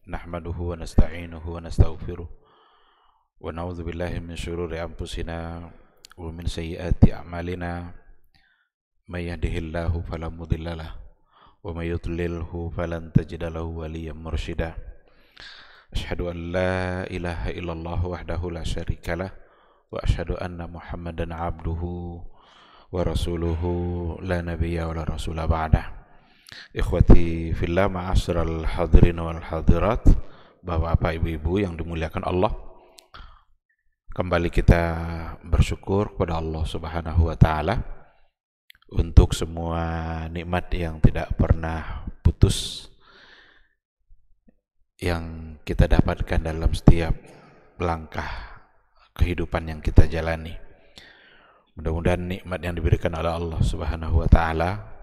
نحمده ونستعينه ونستغفره ونعوذ بالله من شرور أنفسنا ومن سيئات أعمالنا من يهده الله فلا مضل له ومن يضلله فلن تجد له وليا مرشدا أشهد أن لا إله إلا الله وحده لا شريك له وأشهد أن محمدا عبده ورسوله لا نبي ولا رسول بعده. Ikhwati fillah, ma'asyiral hadirin wal hadirat, Bapak-bapak, ibu-ibu yang dimuliakan Allah. Kembali kita bersyukur kepada Allah Subhanahu wa taala untuk semua nikmat yang tidak pernah putus yang kita dapatkan dalam setiap langkah kehidupan yang kita jalani. Mudah-mudahan nikmat yang diberikan oleh Allah Subhanahu wa taala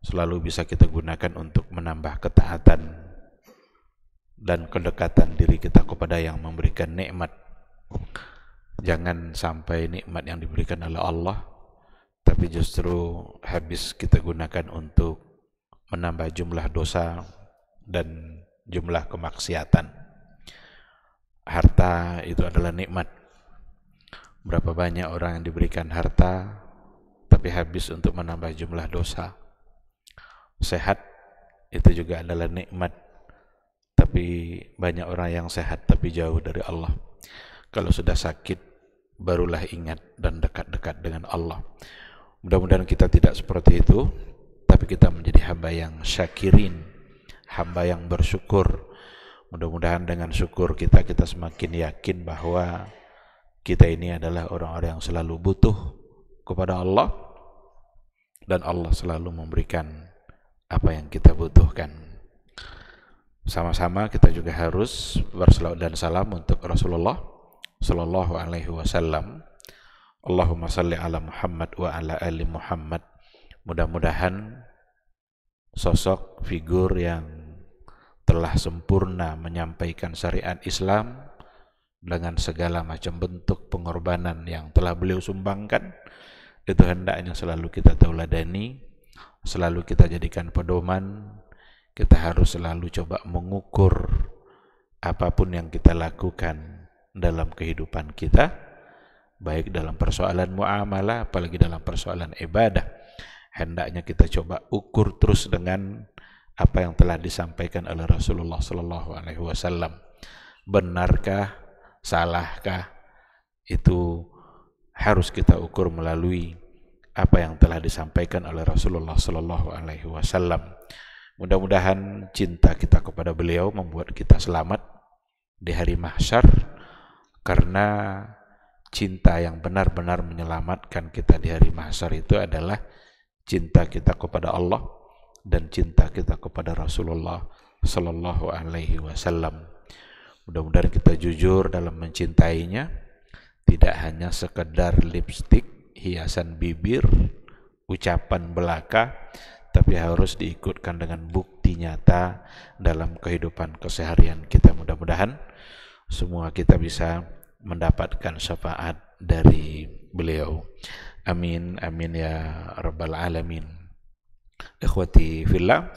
selalu bisa kita gunakan untuk menambah ketaatan dan kedekatan diri kita kepada yang memberikan nikmat. Jangan sampai nikmat yang diberikan oleh Allah tapi justru habis kita gunakan untuk menambah jumlah dosa dan jumlah kemaksiatan. Harta itu adalah nikmat. Berapa banyak orang yang diberikan harta tapi habis untuk menambah jumlah dosa. Sehat itu juga adalah nikmat, tapi banyak orang yang sehat tapi jauh dari Allah. Kalau sudah sakit barulah ingat dan dekat-dekat dengan Allah. Mudah-mudahan kita tidak seperti itu, tapi kita menjadi hamba yang syakirin, hamba yang bersyukur. Mudah-mudahan dengan syukur kita semakin yakin bahwa kita ini adalah orang-orang yang selalu butuh kepada Allah, dan Allah selalu memberikan apa yang kita butuhkan. Sama-sama kita juga harus berselawat dan salam untuk Rasulullah sallallahu alaihi wasallam. Allahumma salli ala Muhammad wa ala ali Muhammad. Mudah-mudahan sosok figur yang telah sempurna menyampaikan syariat Islam dengan segala macam bentuk pengorbanan yang telah beliau sumbangkan, itu hendaknya selalu kita tauladani, selalu kita jadikan pedoman. Kita harus selalu coba mengukur apapun yang kita lakukan dalam kehidupan kita, baik dalam persoalan muamalah, apalagi dalam persoalan ibadah. Hendaknya kita coba ukur terus dengan apa yang telah disampaikan oleh Rasulullah sallallahu alaihi wasallam. Benarkah, salahkah? Itu harus kita ukur melalui apa yang telah disampaikan oleh Rasulullah sallallahu alaihi wasallam. Mudah-mudahan cinta kita kepada beliau membuat kita selamat di hari mahsyar, karena cinta yang benar-benar menyelamatkan kita di hari mahsyar itu adalah cinta kita kepada Allah dan cinta kita kepada Rasulullah sallallahu alaihi wasallam. Mudah-mudahan kita jujur dalam mencintainya, tidak hanya sekedar lipstik, hiasan bibir, ucapan belaka, tapi harus diikutkan dengan bukti nyata dalam kehidupan keseharian kita. Mudah-mudahan semua kita bisa mendapatkan syafaat dari beliau. Amin, amin ya rabbal alamin. Ikhwati fillah,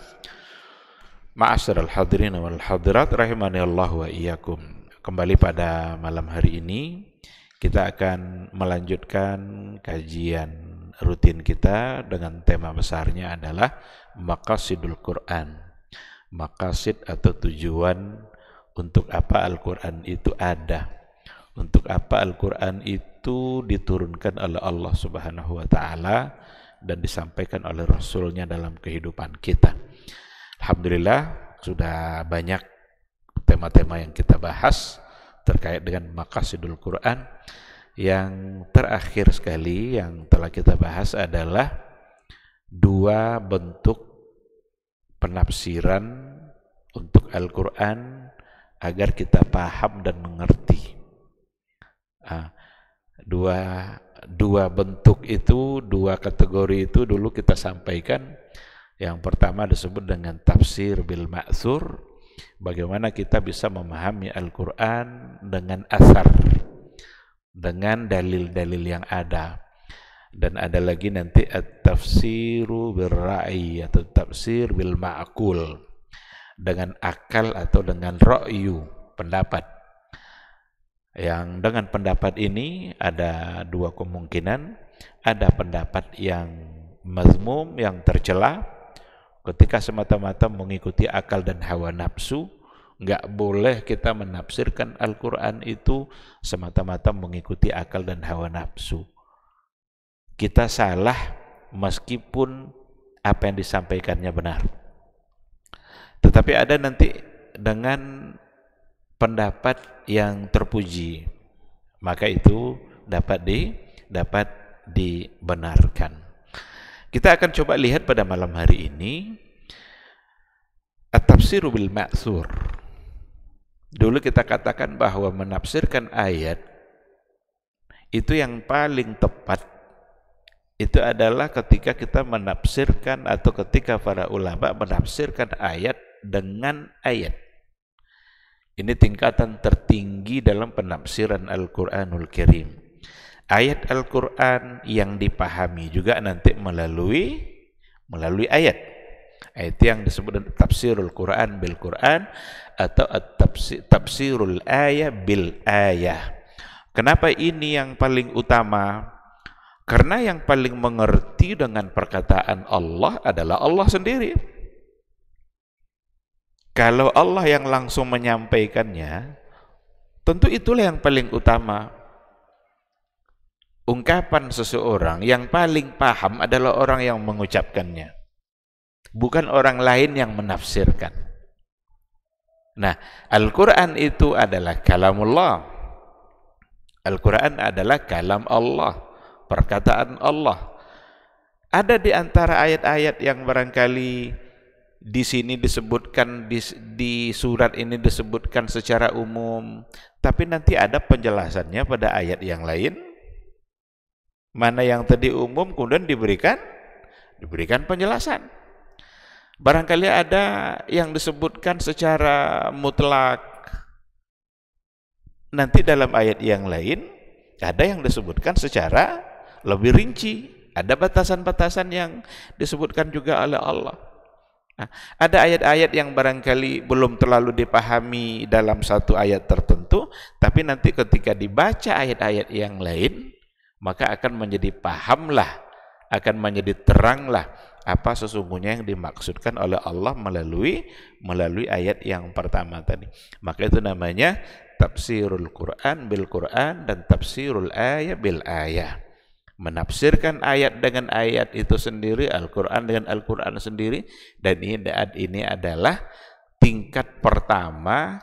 ma'asyiral hadirin wal hadirat rahimani Allah wa iyyakum. Kembali pada malam hari ini kita akan melanjutkan kajian rutin kita dengan tema besarnya adalah maqasidul Quran. Maqasid atau tujuan untuk apa Al-Quran itu ada, untuk apa Al-Quran itu diturunkan oleh Allah Subhanahu wa taala dan disampaikan oleh Rasulnya dalam kehidupan kita. Alhamdulillah sudah banyak tema-tema yang kita bahas terkait dengan maqasidul Quran. Yang terakhir sekali yang telah kita bahas adalah dua bentuk penafsiran untuk Al-Quran agar kita paham dan mengerti. Dua bentuk itu, dua kategori itu dulu kita sampaikan. Yang pertama disebut dengan tafsir bil ma'thur, bagaimana kita bisa memahami Al-Quran dengan asar, dengan dalil-dalil yang ada. Dan ada lagi nanti at-tafsiru bil ra'i atau tafsir bil ma'qul. dengan akal atau dengan ra'yu, pendapat. Yang dengan pendapat ini ada dua kemungkinan. Ada pendapat yang mazmum, yang tercela, ketika semata-mata mengikuti akal dan hawa nafsu. Enggak boleh kita menafsirkan Al-Quran itu semata-mata mengikuti akal dan hawa nafsu. Kita salah meskipun apa yang disampaikannya benar. Tetapi ada nanti dengan pendapat yang terpuji, maka itu dapat dibenarkan. Kita akan coba lihat pada malam hari ini at-tafsiru bil ma'thur. Dulu kita katakan bahwa menafsirkan ayat itu yang paling tepat itu adalah ketika kita menafsirkan atau ketika para ulama menafsirkan ayat dengan ayat. Ini tingkatan tertinggi dalam penafsiran Al-Quranul Karim. Ayat Al-Quran yang dipahami juga nanti melalui ayat. Ayat yang disebut tafsirul Quran bil Quran atau tafsirul ayah bil ayah. Kenapa ini yang paling utama? Karena yang paling mengerti dengan perkataan Allah adalah Allah sendiri. Kalau Allah yang langsung menyampaikannya, tentu itulah yang paling utama. Ungkapan seseorang yang paling paham adalah orang yang mengucapkannya, bukan orang lain yang menafsirkan. Nah, Al-Quran itu adalah kalamullah. Al-Quran adalah kalam Allah, perkataan Allah. Ada di antara ayat-ayat yang barangkali di sini disebutkan, di surat ini disebutkan secara umum, tapi nanti ada penjelasannya pada ayat yang lain. Mana yang tadi umum kemudian diberikan penjelasan. Barangkali ada yang disebutkan secara mutlak, nanti dalam ayat yang lain ada yang disebutkan secara lebih rinci, ada batasan-batasan yang disebutkan juga oleh Allah. Nah, ada ayat-ayat yang barangkali belum terlalu dipahami dalam satu ayat tertentu, tapi nanti ketika dibaca ayat-ayat yang lain, maka akan menjadi pahamlah, akan menjadi teranglah apa sesungguhnya yang dimaksudkan oleh Allah melalui ayat yang pertama tadi. Maka itu namanya tafsirul Quran bil Quran dan tafsirul ayah bil ayah. Menafsirkan ayat dengan ayat itu sendiri, Al-Quran dengan Al-Quran sendiri, dan ini adalah tingkat pertama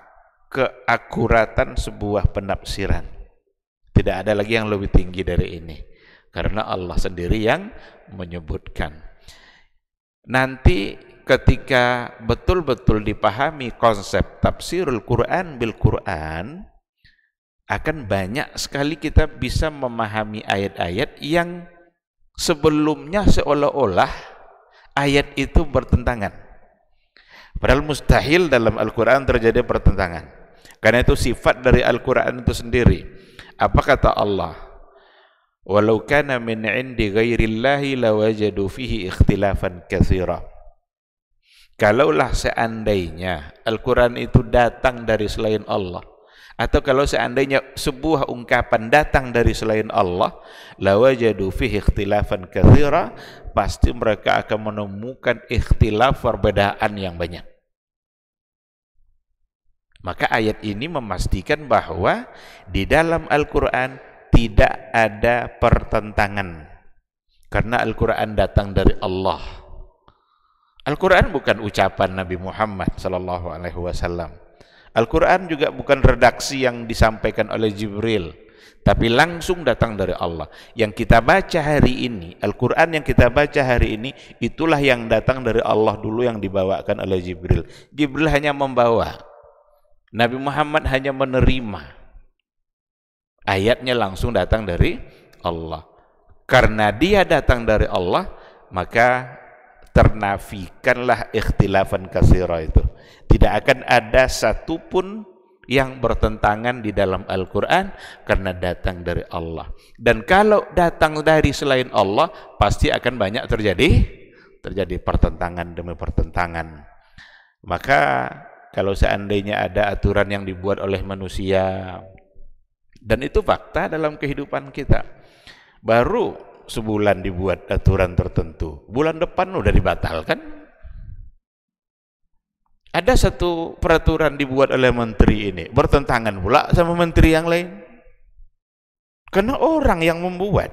keakuratan sebuah penafsiran. Tidak ada lagi yang lebih tinggi dari ini, karena Allah sendiri yang menyebutkan. Nanti ketika betul-betul dipahami konsep tafsirul Quran bil Quran, akan banyak sekali kita bisa memahami ayat-ayat yang sebelumnya seolah-olah ayat itu bertentangan. Padahal mustahil dalam Al-Quran terjadi pertentangan. Karena itu sifat dari Al-Quran itu sendiri. Apa kata Allah? Walau kana min indi ghairillahi lawajadu fihi ikhtilafan katsira. Kalaulah seandainya Al-Quran itu datang dari selain Allah, atau kalau seandainya sebuah ungkapan datang dari selain Allah, lawajadu fihi ikhtilafan katsira, pasti mereka akan menemukan ikhtilaf, perbedaan yang banyak. Maka ayat ini memastikan bahwa di dalam Al-Quran tidak ada pertentangan, karena Al-Quran datang dari Allah. Al-Quran bukan ucapan Nabi Muhammad SAW. Al-Quran juga bukan redaksi yang disampaikan oleh Jibril, tapi langsung datang dari Allah. Yang kita baca hari ini, Al-Quran yang kita baca hari ini, itulah yang datang dari Allah dulu, yang dibawakan oleh Jibril. Jibril hanya membawa, Nabi Muhammad hanya menerima. Ayatnya langsung datang dari Allah. Karena dia datang dari Allah, maka ternafikanlah ikhtilafan katsira itu. Tidak akan ada satupun yang bertentangan di dalam Al-Quran, karena datang dari Allah. Dan kalau datang dari selain Allah, pasti akan banyak terjadi pertentangan demi pertentangan. Maka kalau seandainya ada aturan yang dibuat oleh manusia, dan itu fakta dalam kehidupan kita, baru sebulan dibuat aturan tertentu, bulan depan udah dibatalkan. Ada satu peraturan dibuat oleh menteri ini, bertentangan pula sama menteri yang lain. Karena orang yang membuat.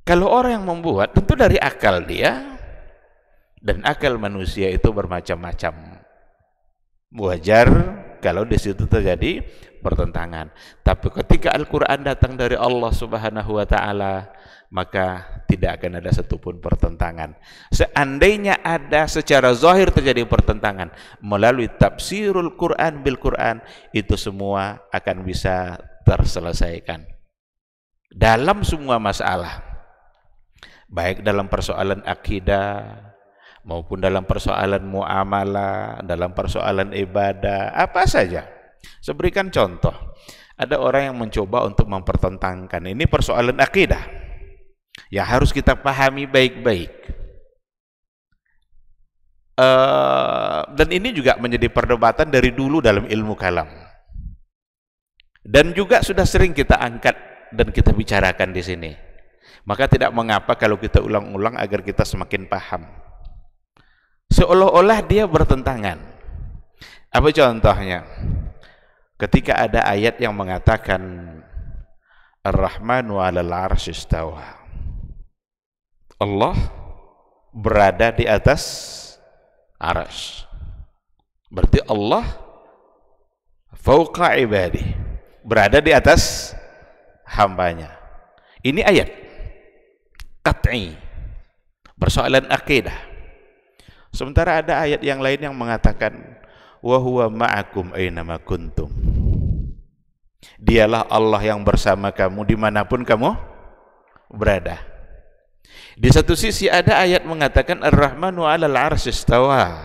Kalau orang yang membuat, tentu dari akal dia, dan akal manusia itu bermacam-macam. Wajar kalau di situ terjadi pertentangan. Tapi ketika Al-Quran datang dari Allah Subhanahu wa Ta'ala, maka tidak akan ada satupun pertentangan. Seandainya ada secara zahir terjadi pertentangan, melalui tafsirul Quran bil Quran, itu semua akan bisa terselesaikan dalam semua masalah, baik dalam persoalan akidah maupun dalam persoalan muamalah, dalam persoalan ibadah, apa saja. Saya berikan contoh, ada orang yang mencoba untuk mempertentangkan ini persoalan akidah yang harus kita pahami baik-baik. Dan ini juga menjadi perdebatan dari dulu dalam ilmu kalam, dan juga sudah sering kita angkat dan kita bicarakan di sini. Maka tidak mengapa kalau kita ulang-ulang agar kita semakin paham. Seolah-olah dia bertentangan. Apa contohnya? Ketika ada ayat yang mengatakan Ar-Rahmanu 'alal 'arsy istawa, Allah berada di atas arsy. Berarti Allah fauqa ibadi, berada di atas hambanya. Ini ayat qat'i, persoalan akidah. Sementara ada ayat yang lain yang mengatakan wa huwa ma'akum aynama kuntum, dialah Allah yang bersama kamu dimanapun kamu berada. Di satu sisi ada ayat mengatakan Ar-Rahmanu 'alal 'arsy istawa,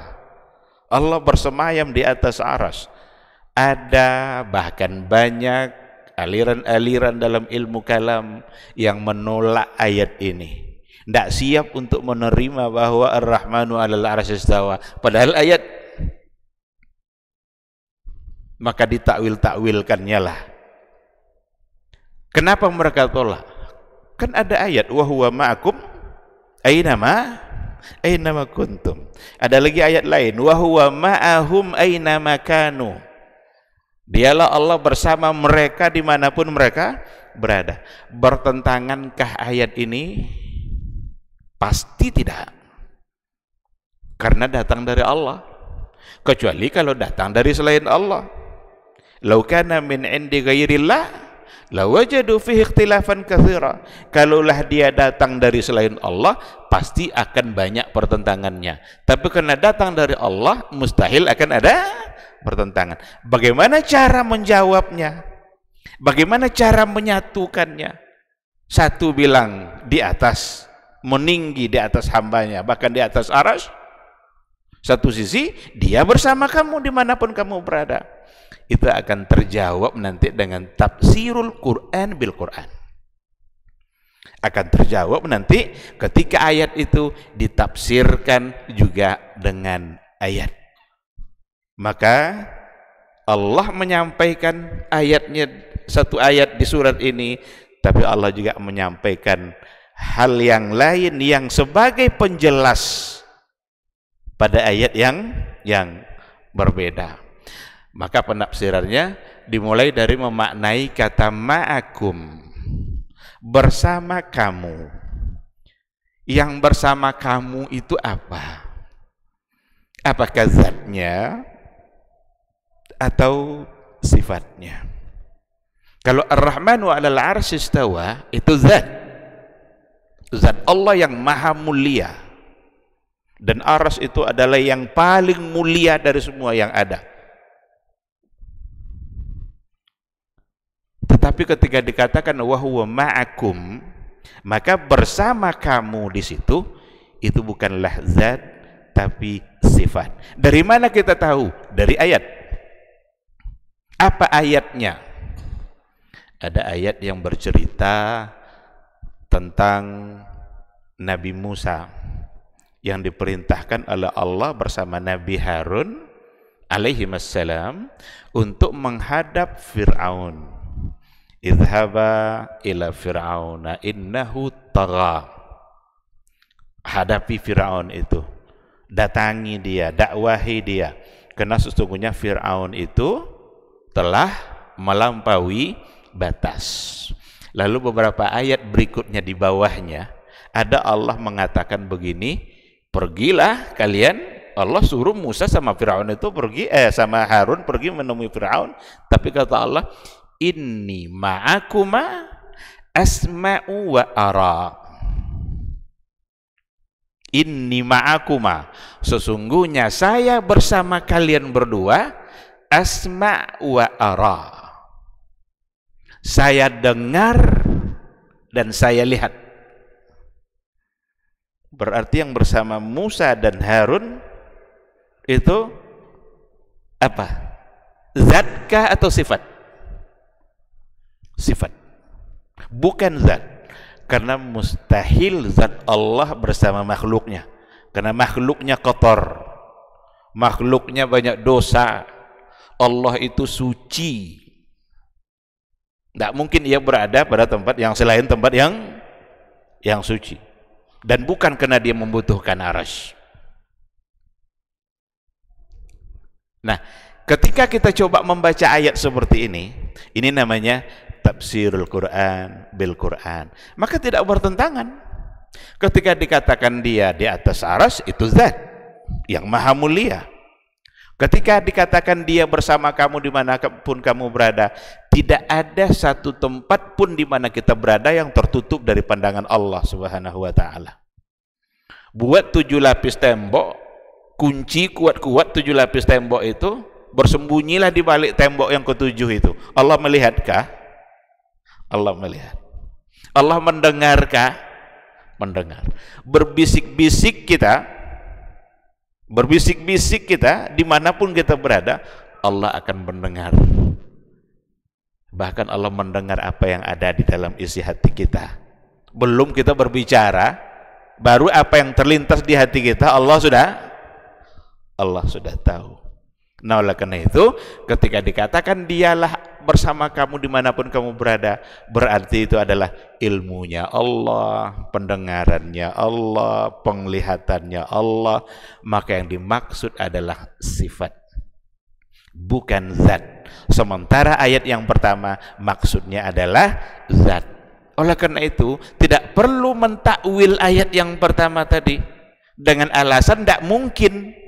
Allah bersemayam di atas arsy. Ada bahkan banyak aliran-aliran dalam ilmu kalam yang menolak ayat ini, tidak siap untuk menerima bahwa Ar-Rahmanu 'alal 'arsy istawa, padahal ayat. Maka ditakwil-takwilkannya lah. Kenapa mereka tolak? Kan ada ayat wa huwa ma'akum aynama kuntum. Ada lagi ayat lain wa huwa ma'ahum aynama kanu, dialah Allah bersama mereka dimanapun mereka berada. Bertentangankah ayat ini? Pasti tidak, karena datang dari Allah. Kecuali kalau datang dari selain Allah. Lau kana min indi ghairillah lawajadu fihi ikhtilafan katsira. Kalaulah dia datang dari selain Allah, pasti akan banyak pertentangannya. Tapi karena datang dari Allah, mustahil akan ada pertentangan. Bagaimana cara menjawabnya? Bagaimana cara menyatukannya? Satu bilang di atas, meninggi di atas hambanya, bahkan di atas arsy. Satu sisi dia bersama kamu dimanapun kamu berada. Itu akan terjawab nanti dengan tafsirul Quran bil Quran. Akan terjawab nanti ketika ayat itu ditafsirkan juga dengan ayat. Maka Allah menyampaikan ayatnya, satu ayat di surat ini, tapi Allah juga menyampaikan hal yang lain yang sebagai penjelas pada ayat yang berbeda. Maka penafsirannya dimulai dari memaknai kata ma'akum, bersama kamu. Yang bersama kamu itu apa? Apakah zatnya atau sifatnya? Kalau Ar-Rahmanu 'alal 'arsy istawa, itu zat Allah yang maha mulia, dan arsy itu adalah yang paling mulia dari semua yang ada. Tetapi ketika dikatakan wa huwa ma'akum, maka bersama kamu di situ itu bukanlah zat tapi sifat. Dari mana kita tahu? Dari ayat. Apa ayatnya? Ada ayat yang bercerita tentang Nabi Musa yang diperintahkan oleh Allah bersama Nabi Harun alaihi wassalam untuk menghadap Fir'aun. Idhaba ila Fir'auna innahu tagha. Hadapi Fir'aun itu, datangi dia, dakwahi dia, karena sesungguhnya Fir'aun itu telah melampaui batas. Lalu beberapa ayat berikutnya di bawahnya ada Allah mengatakan begini, pergilah kalian, Allah suruh Musa sama Fir'aun itu pergi, sama Harun pergi menemui Fir'aun, tapi kata Allah, inni ma'akuma asma'u wa ara. Inni ma'akuma, sesungguhnya saya bersama kalian berdua, asma' wa ara, saya dengar dan saya lihat. Berarti yang bersama Musa dan Harun itu apa? Zatkah atau sifat? Sifat, bukan zat. Karena mustahil zat Allah bersama makhluknya, karena makhluknya kotor, makhluknya banyak dosa. Allah itu suci, tidak mungkin ia berada pada tempat yang selain tempat yang suci. Dan bukan karena dia membutuhkan arsy. Nah, ketika kita coba membaca ayat seperti ini namanya tafsirul Quran bil Quran, maka tidak bertentangan. Ketika dikatakan dia di atas arsy, itu zat yang maha mulia. Ketika dikatakan dia bersama kamu dimanapun kamu berada, tidak ada satu tempat pun di mana kita berada yang tertutup dari pandangan Allah Subhanahu wa ta'ala. Buat 7 lapis tembok, kunci kuat-kuat 7 lapis tembok itu, bersembunyilah di balik tembok yang ketujuh itu. Allah melihatkah? Allah melihat. Allah mendengarkah? Mendengar. Berbisik-bisik kita dimanapun kita berada, Allah akan mendengar. Bahkan Allah mendengar apa yang ada di dalam isi hati kita. Belum kita berbicara, baru apa yang terlintas di hati kita Allah sudah tahu. Nah, oleh karena itu ketika dikatakan dialah bersama kamu dimanapun kamu berada, berarti itu adalah ilmunya Allah, pendengarannya Allah, penglihatannya Allah. Maka yang dimaksud adalah sifat, bukan zat. Sementara ayat yang pertama maksudnya adalah zat. Oleh karena itu tidak perlu mentakwil ayat yang pertama tadi dengan alasan tidak mungkin.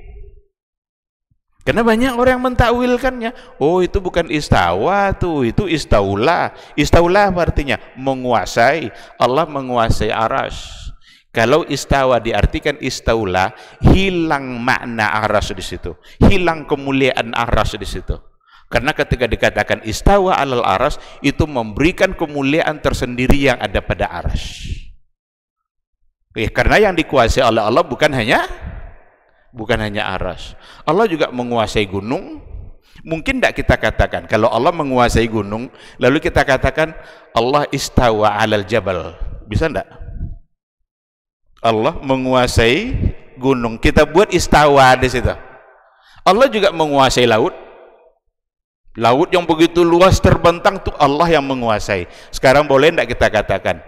Karena banyak orang yang mentakwilkannya. Oh, itu bukan istawa tuh, itu istaula. Istaula apa artinya? Menguasai. Allah menguasai arsy. Kalau istawa diartikan istaula, hilang makna arsy di situ. Hilang kemuliaan arsy di situ. Karena ketika dikatakan istawa alal arsy, itu memberikan kemuliaan tersendiri yang ada pada arsy. Karena yang dikuasai oleh Allah bukan hanya arsy. Allah juga menguasai gunung. Mungkin tidak kita katakan kalau Allah menguasai gunung, lalu kita katakan Allah istawa alal jabal. Bisa tidak? Allah menguasai gunung, kita buat istawa di situ. Allah juga menguasai laut. Laut yang begitu luas terbentang itu Allah yang menguasai. Sekarang boleh tidak kita katakan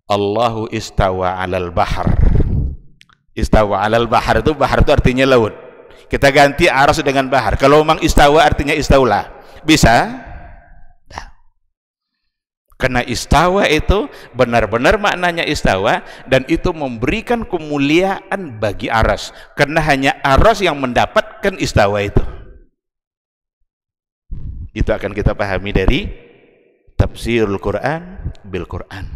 Allahu istawa alal bahar. Istawa alal bahar itu artinya laut. Kita ganti arsy dengan bahar. Kalau memang istawa artinya istaula, bisa? Nah. Karena istawa itu benar-benar maknanya istawa, dan itu memberikan kemuliaan bagi arsy. Karena hanya arsy yang mendapatkan istawa itu. Itu akan kita pahami dari tafsirul Quran bil Quran.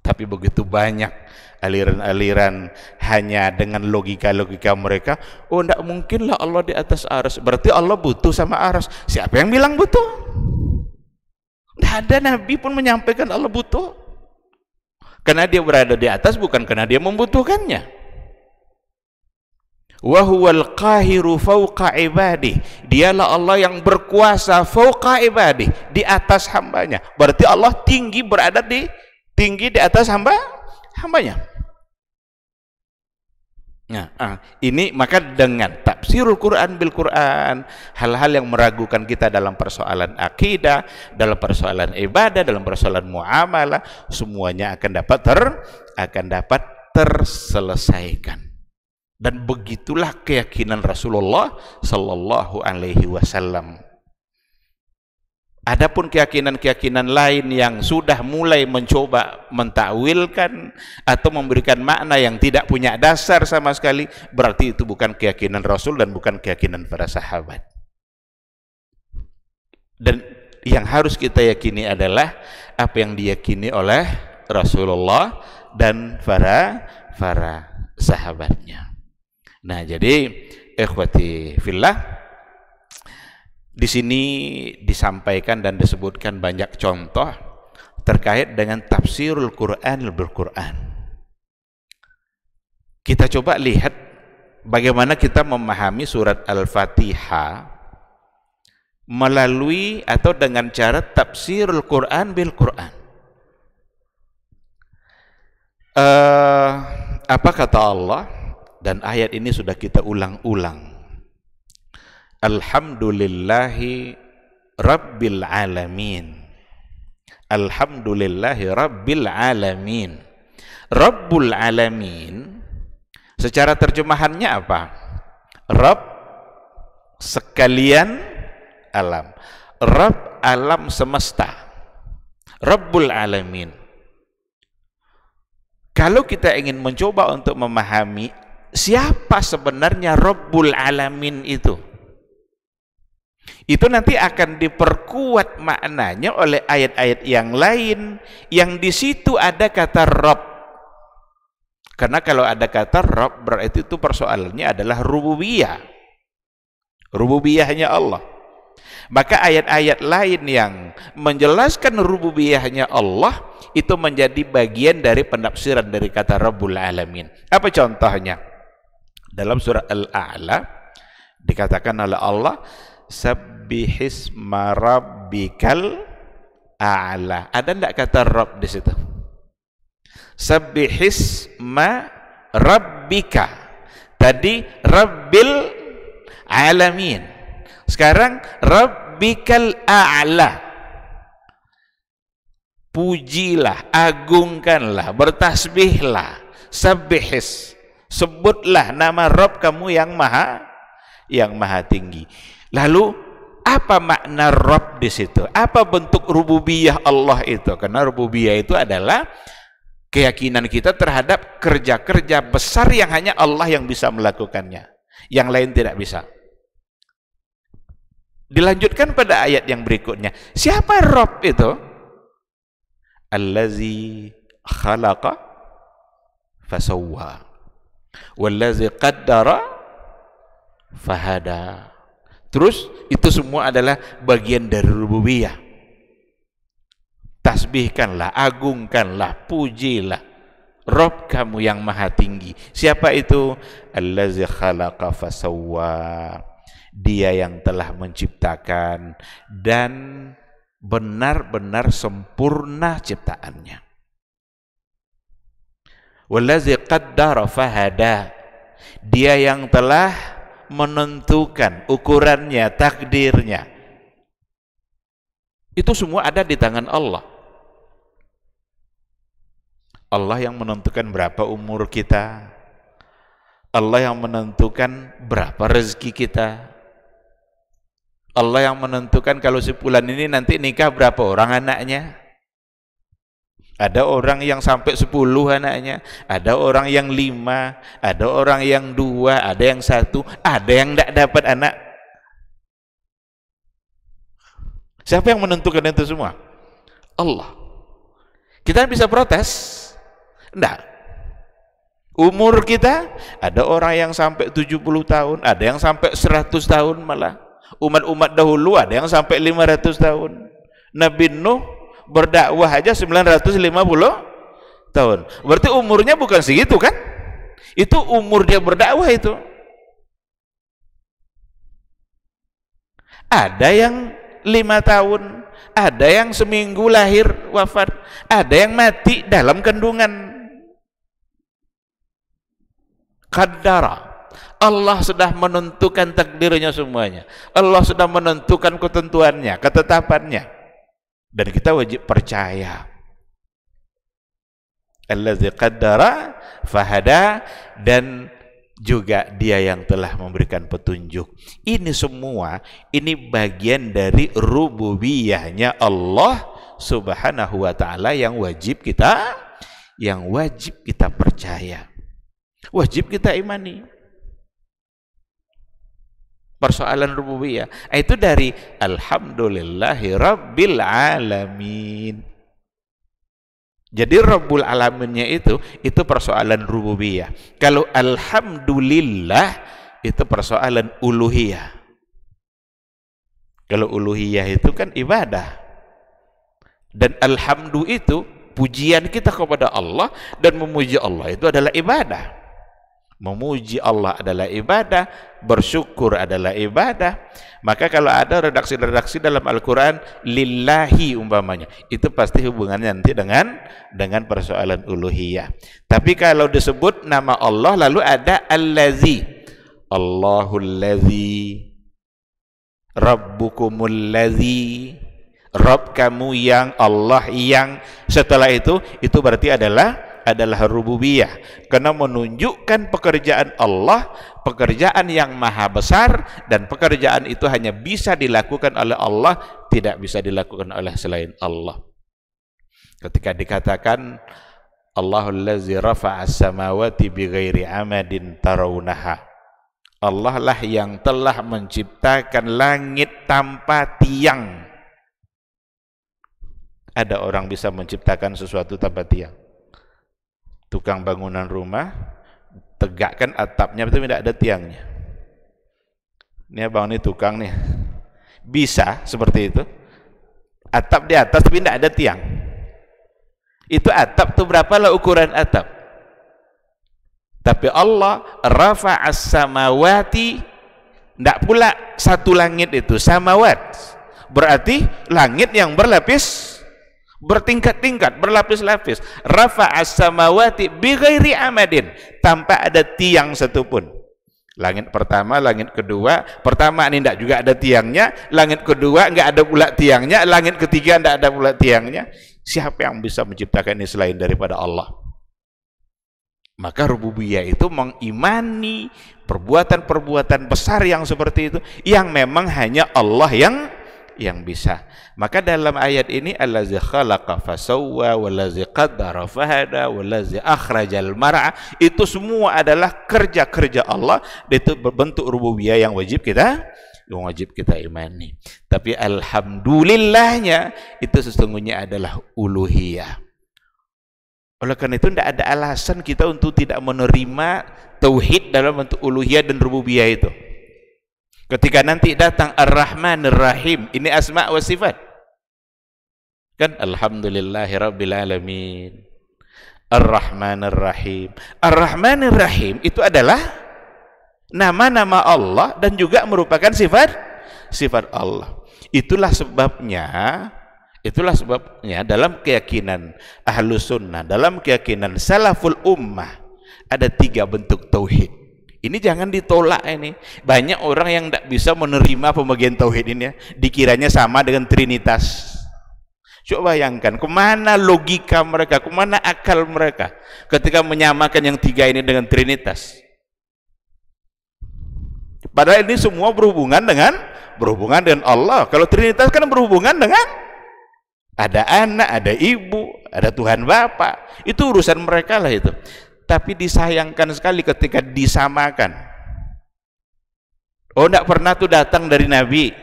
Tapi begitu banyak aliran-aliran hanya dengan logika-logika mereka. Oh, tidak mungkinlah Allah di atas arsy. Berarti Allah butuh sama arsy. Siapa yang bilang butuh? Tidak ada Nabi pun menyampaikan Allah butuh. Karena dia berada di atas bukan karena dia membutuhkannya. Wa huwal qahiru fawqa ibadih. Dialah Allah yang berkuasa fawqa ibadih, di atas hambanya. Berarti Allah tinggi, berada tinggi di atas hambanya. Nah, ini maka dengan tafsirul Quran bil Quran, hal-hal yang meragukan kita dalam persoalan akidah, dalam persoalan ibadah, dalam persoalan muamalah, semuanya akan dapat terselesaikan. Dan begitulah keyakinan Rasulullah sallallahu alaihi wasallam. Adapun keyakinan-keyakinan lain yang sudah mulai mencoba mentakwilkan atau memberikan makna yang tidak punya dasar sama sekali, berarti itu bukan keyakinan Rasul dan bukan keyakinan para sahabat. Dan yang harus kita yakini adalah apa yang diyakini oleh Rasulullah dan para sahabatnya. Nah, jadi ikhwati fillah, di sini disampaikan dan disebutkan banyak contoh terkait dengan tafsirul Quran bil Quran. Kita coba lihat bagaimana kita memahami surat Al-Fatihah melalui atau dengan cara tafsirul Quran bil Quran. Apa kata Allah? Dan ayat ini sudah kita ulang-ulang. Alhamdulillahi Rabbil Alamin. Alhamdulillahi Rabbil Alamin. Rabbul Alamin secara terjemahannya apa? Rabb sekalian alam. Rabb alam semesta. Rabbul Alamin. Kalau kita ingin mencoba untuk memahami siapa sebenarnya Rabbul Alamin itu nanti akan diperkuat maknanya oleh ayat-ayat yang lain yang di situ ada kata Rabb. Karena kalau ada kata Rabb berarti itu persoalannya adalah rububiyah. Rububiyahnya Allah. Maka ayat-ayat lain yang menjelaskan rububiyahnya Allah itu menjadi bagian dari penafsiran dari kata Rabbul Alamin. Apa contohnya? Dalam surah Al-A'la dikatakan oleh Allah, Sabbihisma rabbikal a'la. Ada enggak kata Rabb di situ? Sabbihisma rabbika. Tadi Rabbil Alamin. Sekarang Rabbikal a'la. Pujilah, agungkanlah, bertasbihlah, sabbihis. Sebutlah nama Rabb kamu yang maha tinggi. Lalu apa makna Rabb di situ? Apa bentuk rububiyah Allah itu? Karena rububiyah itu adalah keyakinan kita terhadap kerja-kerja besar yang hanya Allah yang bisa melakukannya, yang lain tidak bisa. Dilanjutkan pada ayat yang berikutnya. Siapa Rabb itu? Allazi khalaqa fasawwa wallazi qaddara fahada. Terus itu semua adalah bagian dari rububiyah. Tasbihkanlah, agungkanlah, pujilah Rabb kamu yang maha tinggi. Siapa itu? Allazi khalaqa fasawwa. Dia yang telah menciptakan dan benar-benar sempurna ciptaannya. Wallazi qaddara fahada. Dia yang telah menentukan ukurannya, takdirnya. Itu semua ada di tangan Allah. Allah yang menentukan berapa umur kita. Allah yang menentukan berapa rezeki kita. Allah yang menentukan kalau sebulan ini nanti nikah berapa orang anaknya. Ada orang yang sampai 10 anaknya, ada orang yang 5, ada orang yang 2, ada yang 1, ada yang tidak dapat anak. Siapa yang menentukan itu semua? Allah. Kita bisa protes? Enggak. Umur kita, ada orang yang sampai 70 tahun, ada yang sampai 100 tahun malah. Umat-umat dahulu ada yang sampai 500 tahun. Nabi Nuh berdakwah aja 950 tahun. Berarti umurnya bukan segitu kan? Itu umur dia berdakwah itu. Ada yang 5 tahun, ada yang seminggu lahir wafat, ada yang mati dalam kandungan. Qaddara. Allah sudah menentukan takdirnya semuanya. Allah sudah menentukan ketentuannya, ketetapannya. Dan kita wajib percaya. Allazi qaddara fahada, dan juga dia yang telah memberikan petunjuk. Ini semua, ini bagian dari rububiyahnya Allah Subhanahu wa ta'ala yang wajib kita percaya, wajib kita imani. Persoalan rububiyah itu dari alhamdulillahi rabbil alamin. Jadi Rabbul Alaminnya itu persoalan rububiyah. Kalau alhamdulillah itu persoalan uluhiyah. Kalau uluhiyah itu kan ibadah. Dan alhamdu itu pujian kita kepada Allah, dan memuji Allah itu adalah ibadah. Memuji Allah adalah ibadah, bersyukur adalah ibadah. Maka kalau ada redaksi-redaksi dalam Al-Quran lillahi umpamanya, itu pasti hubungannya nanti dengan persoalan uluhiyah. Tapi kalau disebut nama Allah lalu ada allazi, Allahul ladzi, Rabbukumul ladzi, Rabb kamu yang, Allah yang. Setelah itu berarti adalah rububiyah, karena menunjukkan pekerjaan Allah, pekerjaan yang maha besar, dan pekerjaan itu hanya bisa dilakukan oleh Allah, tidak bisa dilakukan oleh selain Allah. Ketika dikatakan Allahul ladzi rafa'as samawati bighairi amadin tarawunaha, Allah lah yang telah menciptakan langit tanpa tiang. Ada orang bisa menciptakan sesuatu tanpa tiang? Tukang bangunan rumah tegakkan atapnya tapi tidak ada tiangnya. Ini abang ini tukang nih, bisa seperti itu, atap di atas tapi tidak ada tiang. Itu atap tuh berapalah ukuran atap. Tapi Allah rafa'as samawati, tidak pula satu langit itu samawat, berarti langit yang berlapis, bertingkat-tingkat, berlapis-lapis. Rafa'as samawati bighairi amadin, tanpa ada tiang satupun. Langit pertama, langit kedua. Pertama ini tidak juga ada tiangnya, langit kedua enggak ada pula tiangnya, langit ketiga tidak ada pula tiangnya. Siapa yang bisa menciptakan ini selain daripada Allah? Maka rububiyah itu mengimani perbuatan-perbuatan besar yang seperti itu, yang memang hanya Allah yang bisa. Maka dalam ayat ini allazi khalaqa fasawwa wallazi qaddara fahada wallazi akhrajal mar'a, itu semua adalah kerja-kerja Allah. Itu bentuk rububiyah yang wajib kita imani. Tapi alhamdulillahnya itu sesungguhnya adalah uluhiyah. Oleh karena itu tidak ada alasan kita untuk tidak menerima tauhid dalam bentuk uluhiyah dan rububiyah itu. Ketika nanti datang Ar-Rahman Ar-Rahim, ini asma wa sifat. Kan alhamdulillahi rabbil alamin. Ar-Rahman Ar-Rahim. Ar-Rahman Ar-Rahim itu adalah nama-nama Allah dan juga merupakan sifat Allah. Itulah sebabnya dalam keyakinan Ahlus Sunnah, dalam keyakinan Salaful Ummah, ada 3 bentuk tauhid. Ini jangan ditolak ini. Banyak orang yang tidak bisa menerima pembagian tauhid ini ya. Dikiranya sama dengan Trinitas. Coba bayangkan, kemana logika mereka, kemana akal mereka ketika menyamakan yang 3 ini dengan Trinitas. Padahal ini semua berhubungan dengan Allah. Kalau Trinitas kan berhubungan dengan ada anak, ada ibu, ada Tuhan Bapa. Itu urusan mereka lah itu. Tapi disayangkan sekali ketika disamakan. Oh, tidak pernah tuh datang dari Nabi.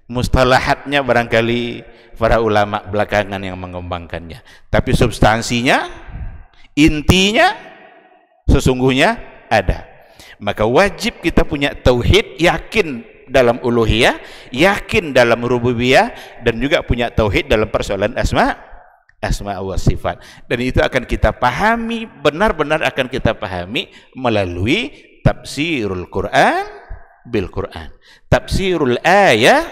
Mustalahatnya barangkali para ulama belakangan yang mengembangkannya. Tapi substansinya, intinya sesungguhnya ada. Maka wajib kita punya tauhid, yakin dalam uluhiyah, yakin dalam rububiyah, dan juga punya tauhid dalam persoalan asma wa sifat. Dan itu akan kita pahami, benar-benar akan kita pahami melalui tafsirul Quran bil Quran, tafsirul ayah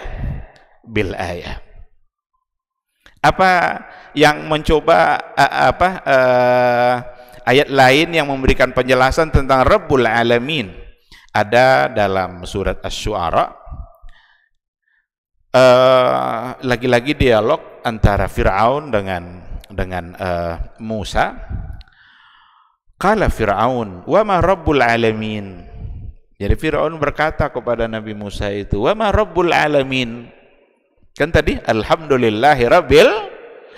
bil ayah. Apa yang mencoba ayat lain yang memberikan penjelasan tentang Rabbul Alamin ada dalam surat Asy-Syu'ara. Lagi-lagi dialog antara Fir'aun dengan Musa. Qala Fir'aun wa ma Rabbul Alamin. Jadi Fir'aun berkata kepada Nabi Musa itu, wa ma Rabbul Alamin. Kan tadi alhamdulillahi Rabbil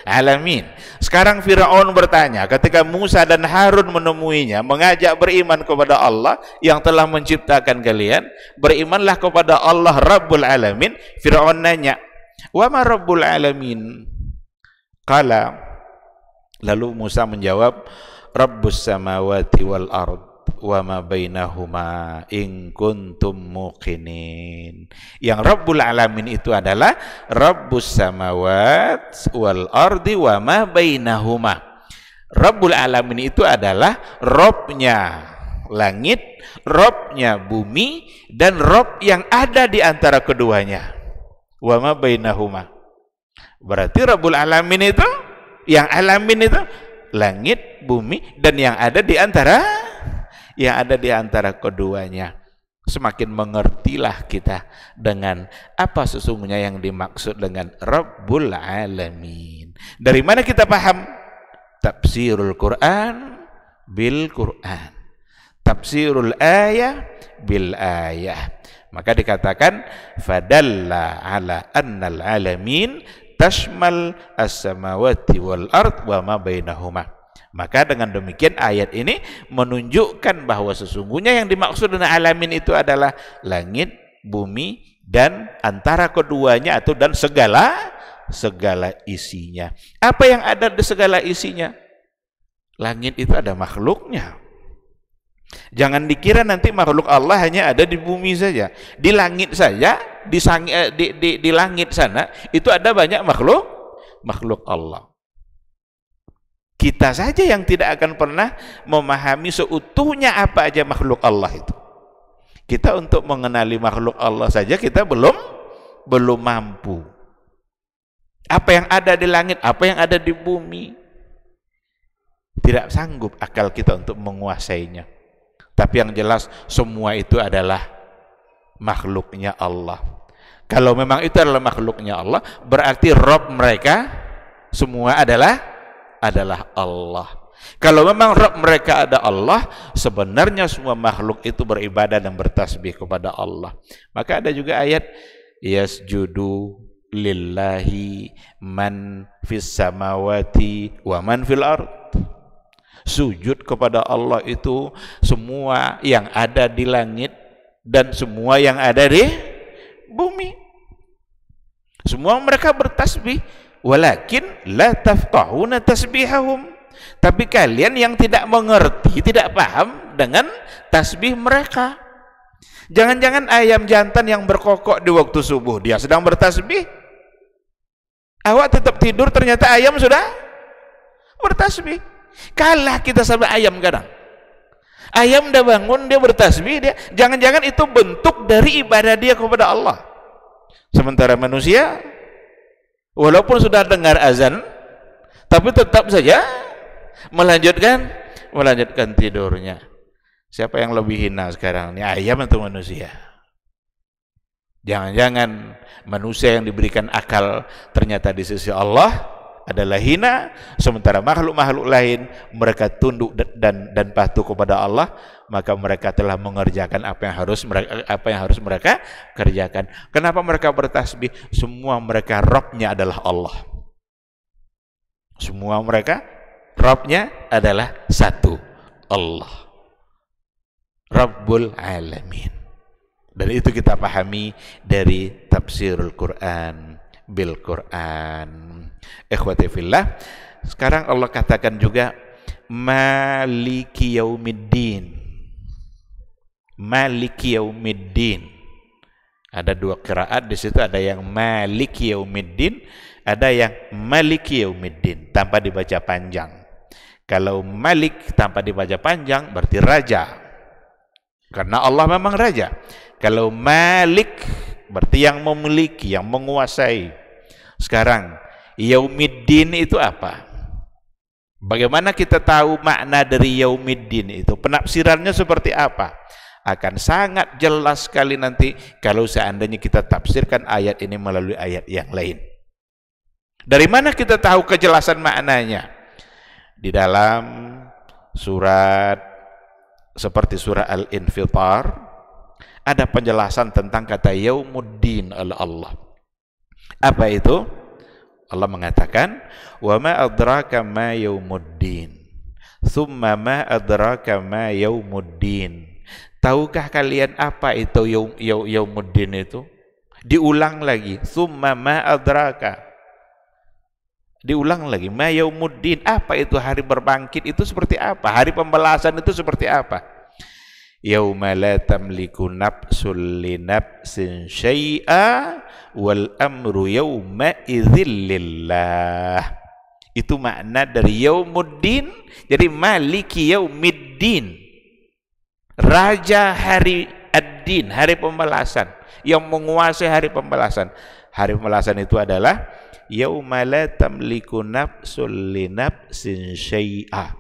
Alamin. Sekarang Fir'aun bertanya ketika Musa dan Harun menemuinya, mengajak beriman kepada Allah yang telah menciptakan kalian, berimanlah kepada Allah Rabbul Alamin. Fir'aun nanya, wa ma Rabbul Alamin? Qala, lalu Musa menjawab, Rabbus samawati wal ard wa ma bainahuma in kuntum muqinin. Yang Rabbul Alamin itu adalah Rabbus samawat wal ardi wa ma bainahuma. Rabbul Alamin itu adalah Robnya langit, Robnya bumi, dan Rob yang ada di antara keduanya. Wa ma bainahuma. Berarti Rabbul Alamin itu, yang alamin itu langit, bumi, dan yang ada di antara keduanya. Semakin mengertilah kita dengan apa sesungguhnya yang dimaksud dengan Rabbul Alamin. Dari mana kita paham? Tafsirul Quran bil Quran, tafsirul ayah bil ayah. Maka dikatakan fadalla ala annal alamin tashmal as-samawati wal ard wa ma bainahuma. Maka dengan demikian ayat ini menunjukkan bahwa sesungguhnya yang dimaksud dengan alamin itu adalah langit, bumi, dan antara keduanya atau dan segala isinya. Apa yang ada di segala isinya? Langit itu ada makhluknya. Jangan dikira nanti makhluk Allah hanya ada di bumi saja, di langit saja, di langit sana itu ada banyak makhluk Allah. Kita saja yang tidak akan pernah memahami seutuhnya apa aja makhluk Allah itu. Kita untuk mengenali makhluk Allah saja kita belum mampu. Apa yang ada di langit, apa yang ada di bumi, tidak sanggup akal kita untuk menguasainya. Tapi yang jelas semua itu adalah makhluknya Allah. Kalau memang itu adalah makhluknya Allah, berarti Rabb mereka semua adalah Allah. Kalau memang Rabb mereka ada Allah, sebenarnya semua makhluk itu beribadah dan bertasbih kepada Allah. Maka ada juga ayat yasjudu lillahi man fis samawati wa man fil ard. Sujud kepada Allah itu semua yang ada di langit dan semua yang ada di bumi. Semua mereka bertasbih, walakin la tafqahuna tasbihahum. Tapi kalian yang tidak mengerti, tidak paham dengan tasbih mereka. Jangan-jangan ayam jantan yang berkokok di waktu subuh dia sedang bertasbih. Awak tetap tidur, ternyata ayam sudah bertasbih. Kalah kita sama ayam kadang. Ayam udah bangun, dia bertasbih, dia jangan-jangan itu bentuk dari ibadah dia kepada Allah. Sementara manusia walaupun sudah dengar azan tapi tetap saja melanjutkan tidurnya. Siapa yang lebih hina sekarang ini, ayam atau manusia? Jangan-jangan manusia yang diberikan akal ternyata di sisi Allah adalah hina, sementara makhluk-makhluk lain mereka tunduk dan patuh kepada Allah, maka mereka telah mengerjakan apa yang harus mereka kerjakan. Kenapa mereka bertasbih? Semua mereka Rabbnya adalah Allah. Semua mereka Rabbnya adalah satu, Allah, Rabbul Alamin. Dan itu kita pahami dari tafsirul Quran bil Quran. Ikhwati fillah, sekarang Allah katakan juga Maliki Yaumiddin. Maliki Yaumiddin. Ada dua qiraat di situ, ada yang Maliki Yaumiddin, ada yang Maliki Yaumiddin tanpa dibaca panjang. Kalau Malik tanpa dibaca panjang berarti raja, karena Allah memang raja. Kalau Malik berarti yang memiliki, yang menguasai. Sekarang Yaumiddin itu apa? Bagaimana kita tahu makna dari yaumiddin itu? Penafsirannya seperti apa? Akan sangat jelas sekali nanti kalau seandainya kita tafsirkan ayat ini melalui ayat yang lain. Dari mana kita tahu kejelasan maknanya? Di dalam surat seperti surah Al-Infitar ada penjelasan tentang kata yaumuddin oleh Allah. Apa itu? Allah mengatakan, "Wa ma adraka ma yaumuddin. Tsumma ma adraka ma yaumuddin." Tahukah kalian apa itu yaumuddin itu? Diulang lagi, "Tsumma ma adraka." Diulang lagi, "Ma yaumuddin." Apa itu hari berbangkit itu seperti apa? Hari pembalasan itu seperti apa? Yauma la tamliku nafsun li nafsin syai'a wal amru yauma idzil lillah. Itu makna dari yaumuddin. Jadi maliki yaumiddin, raja hari ad-din, hari pembalasan, yang menguasai hari pembalasan. Hari pembalasan itu adalah yauma la tamliku nafsun li nafsin syai'a.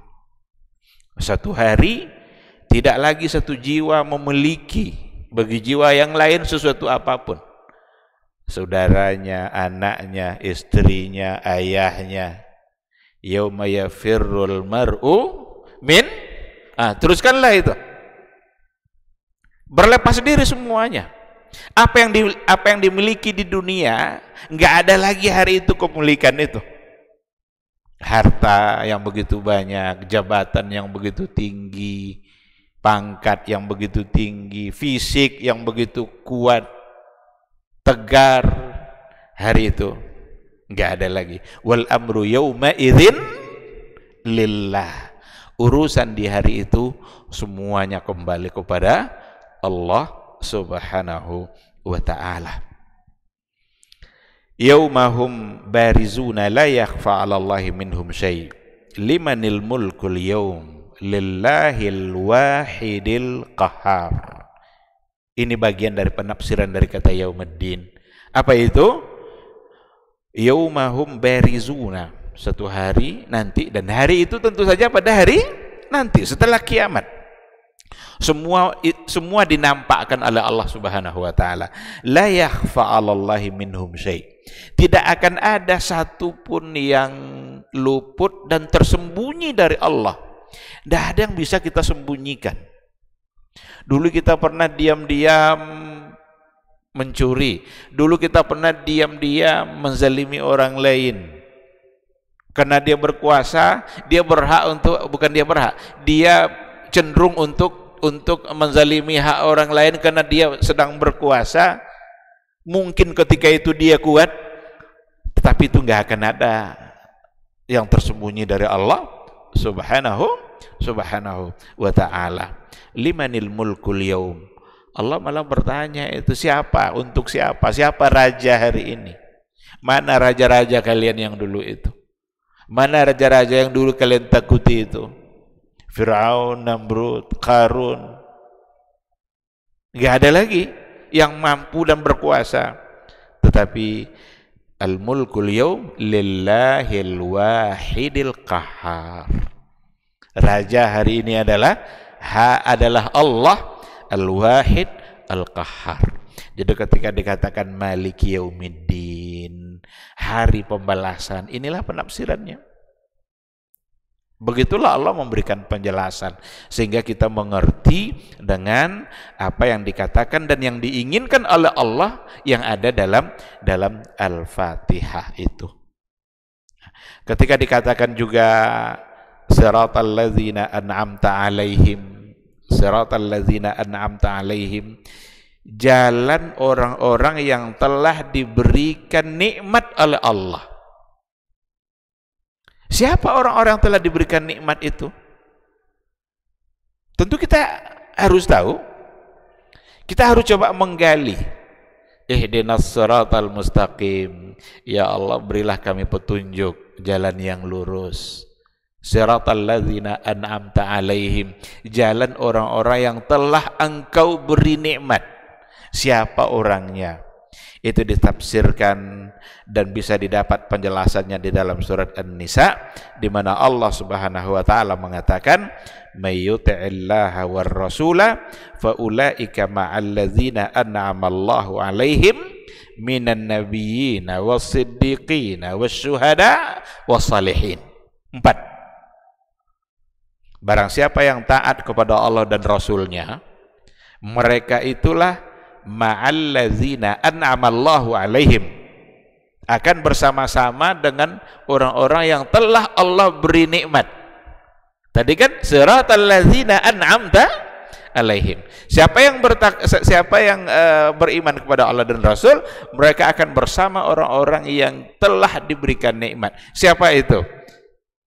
Satu hari tidak lagi satu jiwa memiliki bagi jiwa yang lain sesuatu apapun. Saudaranya, anaknya, istrinya, ayahnya. Yauma yafirrul mar'u min. Teruskanlah itu. Berlepas diri semuanya. Apa yang dimiliki di dunia, enggak ada lagi hari itu kepemilikan itu. Harta yang begitu banyak, jabatan yang begitu tinggi, pangkat yang begitu tinggi, fisik yang begitu kuat, tegar, hari itu enggak ada lagi. Wal amru yauma idzin lillah. Urusan di hari itu semuanya kembali kepada Allah Subhanahu wa ta'ala. Yaumahum barizuna la yakhfa 'ala Allahi minhum syai'. Limanil mulkul yaum lillahil wahidil qahhar. Ini bagian dari penafsiran dari kata yaumuddin. Apa itu? Yaumahum barizuna, satu hari nanti, dan hari itu tentu saja pada hari nanti setelah kiamat. Semua dinampakkan oleh Allah Subhanahu wa taala. La yakhfa 'ala Allahi minhum syai'. Tidak akan ada satupun yang luput dan tersembunyi dari Allah. Tidak ada yang bisa kita sembunyikan. Dulu kita pernah diam-diam mencuri. Dulu kita pernah diam-diam menzalimi orang lain. Karena dia berkuasa, dia berhak untuk, bukan dia berhak, dia cenderung untuk menzalimi hak orang lain karena dia sedang berkuasa. Mungkin ketika itu dia kuat, tetapi itu nggak akan ada yang tersembunyi dari Allah Subhanahu wa ta'ala. Limanil mulkul yaum. Allah malah bertanya itu siapa, untuk siapa, siapa raja hari ini? Mana raja-raja kalian yang dulu itu? Mana raja-raja yang dulu kalian takuti itu? Fir'aun, Namrud, Qarun. Nggak ada lagi yang mampu dan berkuasa. Tetapi al-mulkul yaum lillahil wahidil qahhar. Raja hari ini adalah Allah al-wahid al-qahhar. Jadi ketika dikatakan maliki yaumiddin, hari pembalasan, inilah penafsirannya. Begitulah Allah memberikan penjelasan sehingga kita mengerti dengan apa yang dikatakan dan yang diinginkan oleh Allah yang ada dalam Al-Fatihah itu. Ketika dikatakan juga siratal ladzina an'amta 'alaihim, siratal ladzina an'amta 'alaihim, jalan orang-orang yang telah diberikan nikmat oleh Allah. Siapa orang-orang yang telah diberikan nikmat itu? Tentu kita harus tahu. Kita harus coba menggali. Ihdinas siratal mustaqim. Ya Allah, berilah kami petunjuk jalan yang lurus. Siratal ladzina an'amta 'alaihim, jalan orang-orang yang telah Engkau beri nikmat. Siapa orangnya? Itu ditafsirkan dan bisa didapat penjelasannya di dalam surat An-Nisa, di mana Allah Subhanahu wa taala mengatakan, "May yuti'illaha war rasula fa ulaika ma'al ladzina an'ama Allahu 'alaihim minan nabiyyin was-siddiqin wasyuhada was-salihin." 4. Barang siapa yang taat kepada Allah dan Rasulnya, mereka itulah ma'allazina an'amallahu alaihim, akan bersama-sama dengan orang-orang yang telah Allah beri nikmat. Tadi kan siratal ladzina an'amta alaihim. Siapa yang beriman kepada Allah dan Rasul, mereka akan bersama orang-orang yang telah diberikan nikmat. Siapa itu?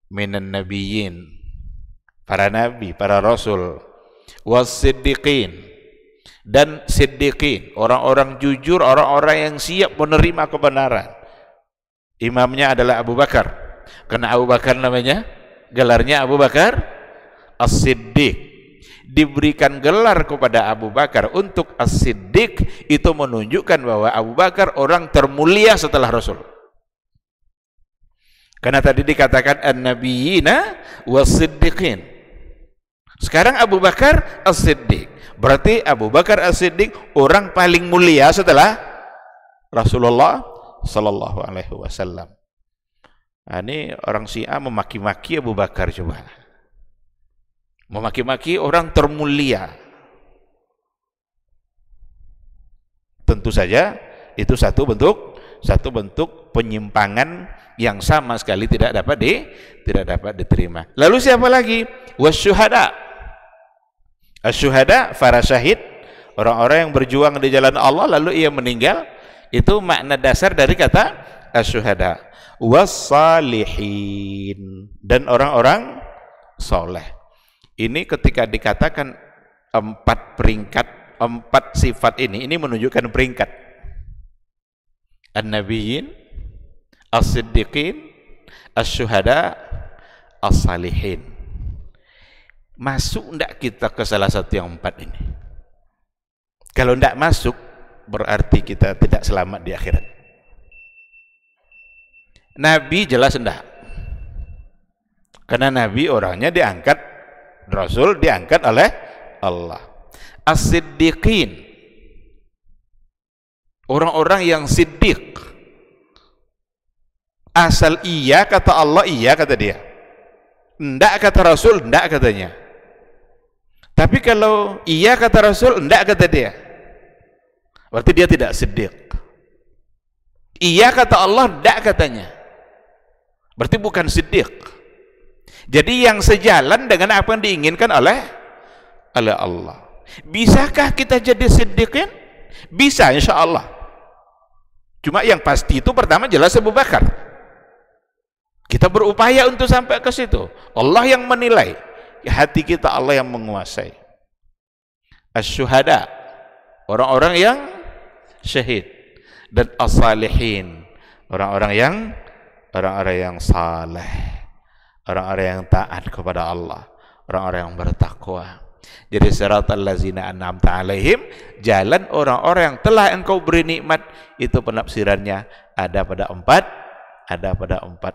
Minan nabiyyin, para nabi, para rasul, was-siddiqin, dan siddiqin, orang-orang jujur, orang-orang yang siap menerima kebenaran. Imamnya adalah Abu Bakar, karena Abu Bakar namanya, gelarnya Abu Bakar As-Siddiq. Diberikan gelar kepada Abu Bakar untuk As-Siddiq, itu menunjukkan bahwa Abu Bakar orang termulia setelah Rasul. Karena tadi dikatakan an-nabiyina was-siddiqin. Sekarang Abu Bakar As-Siddiq. Berarti Abu Bakar As-Siddiq orang paling mulia setelah Rasulullah sallallahu alaihi wasallam. Nah, ini orang Syiah memaki-maki Abu Bakar, coba. Memaki-maki orang termulia. Tentu saja itu satu bentuk penyimpangan yang sama sekali tidak dapat diterima. Lalu siapa lagi? Wasyuhada. Asyuhada, para syahid, orang-orang yang berjuang di jalan Allah lalu ia meninggal, itu makna dasar dari kata asyuhada. Wassalihin, dan orang-orang soleh. Ini ketika dikatakan 4 peringkat, 4 sifat ini menunjukkan peringkat. An-nabiyyin, as-siddiqin, asyuhada, as-salihin. Masuk enggak kita ke salah satu yang 4 ini? Kalau enggak masuk, berarti kita tidak selamat di akhirat. Nabi jelas enggak, karena Nabi orangnya diangkat, Rasul diangkat oleh Allah. As-siddiqin, orang-orang yang siddiq, asal iya kata Allah, iya kata dia, enggak kata Rasul, enggak katanya. Tapi kalau iya kata Rasul, enggak kata dia, berarti dia tidak siddiq. Iya kata Allah, enggak katanya, berarti bukan siddiq. Jadi yang sejalan dengan apa yang diinginkan oleh Allah. Bisakah kita jadi siddiqin? Bisa, insya Allah. Cuma yang pasti itu pertama jelas Abu Bakar. Kita berupaya untuk sampai ke situ. Allah yang menilai, hati kita Allah yang menguasai. Asy-syuhada, orang-orang yang syahid, dan as-salihin, orang-orang yang saleh, orang-orang yang taat kepada Allah, orang-orang yang bertakwa. Jadi siratal ladzina an'amta alaihim, jalan orang-orang yang telah engkau beri nikmat, itu penafsirannya ada pada 4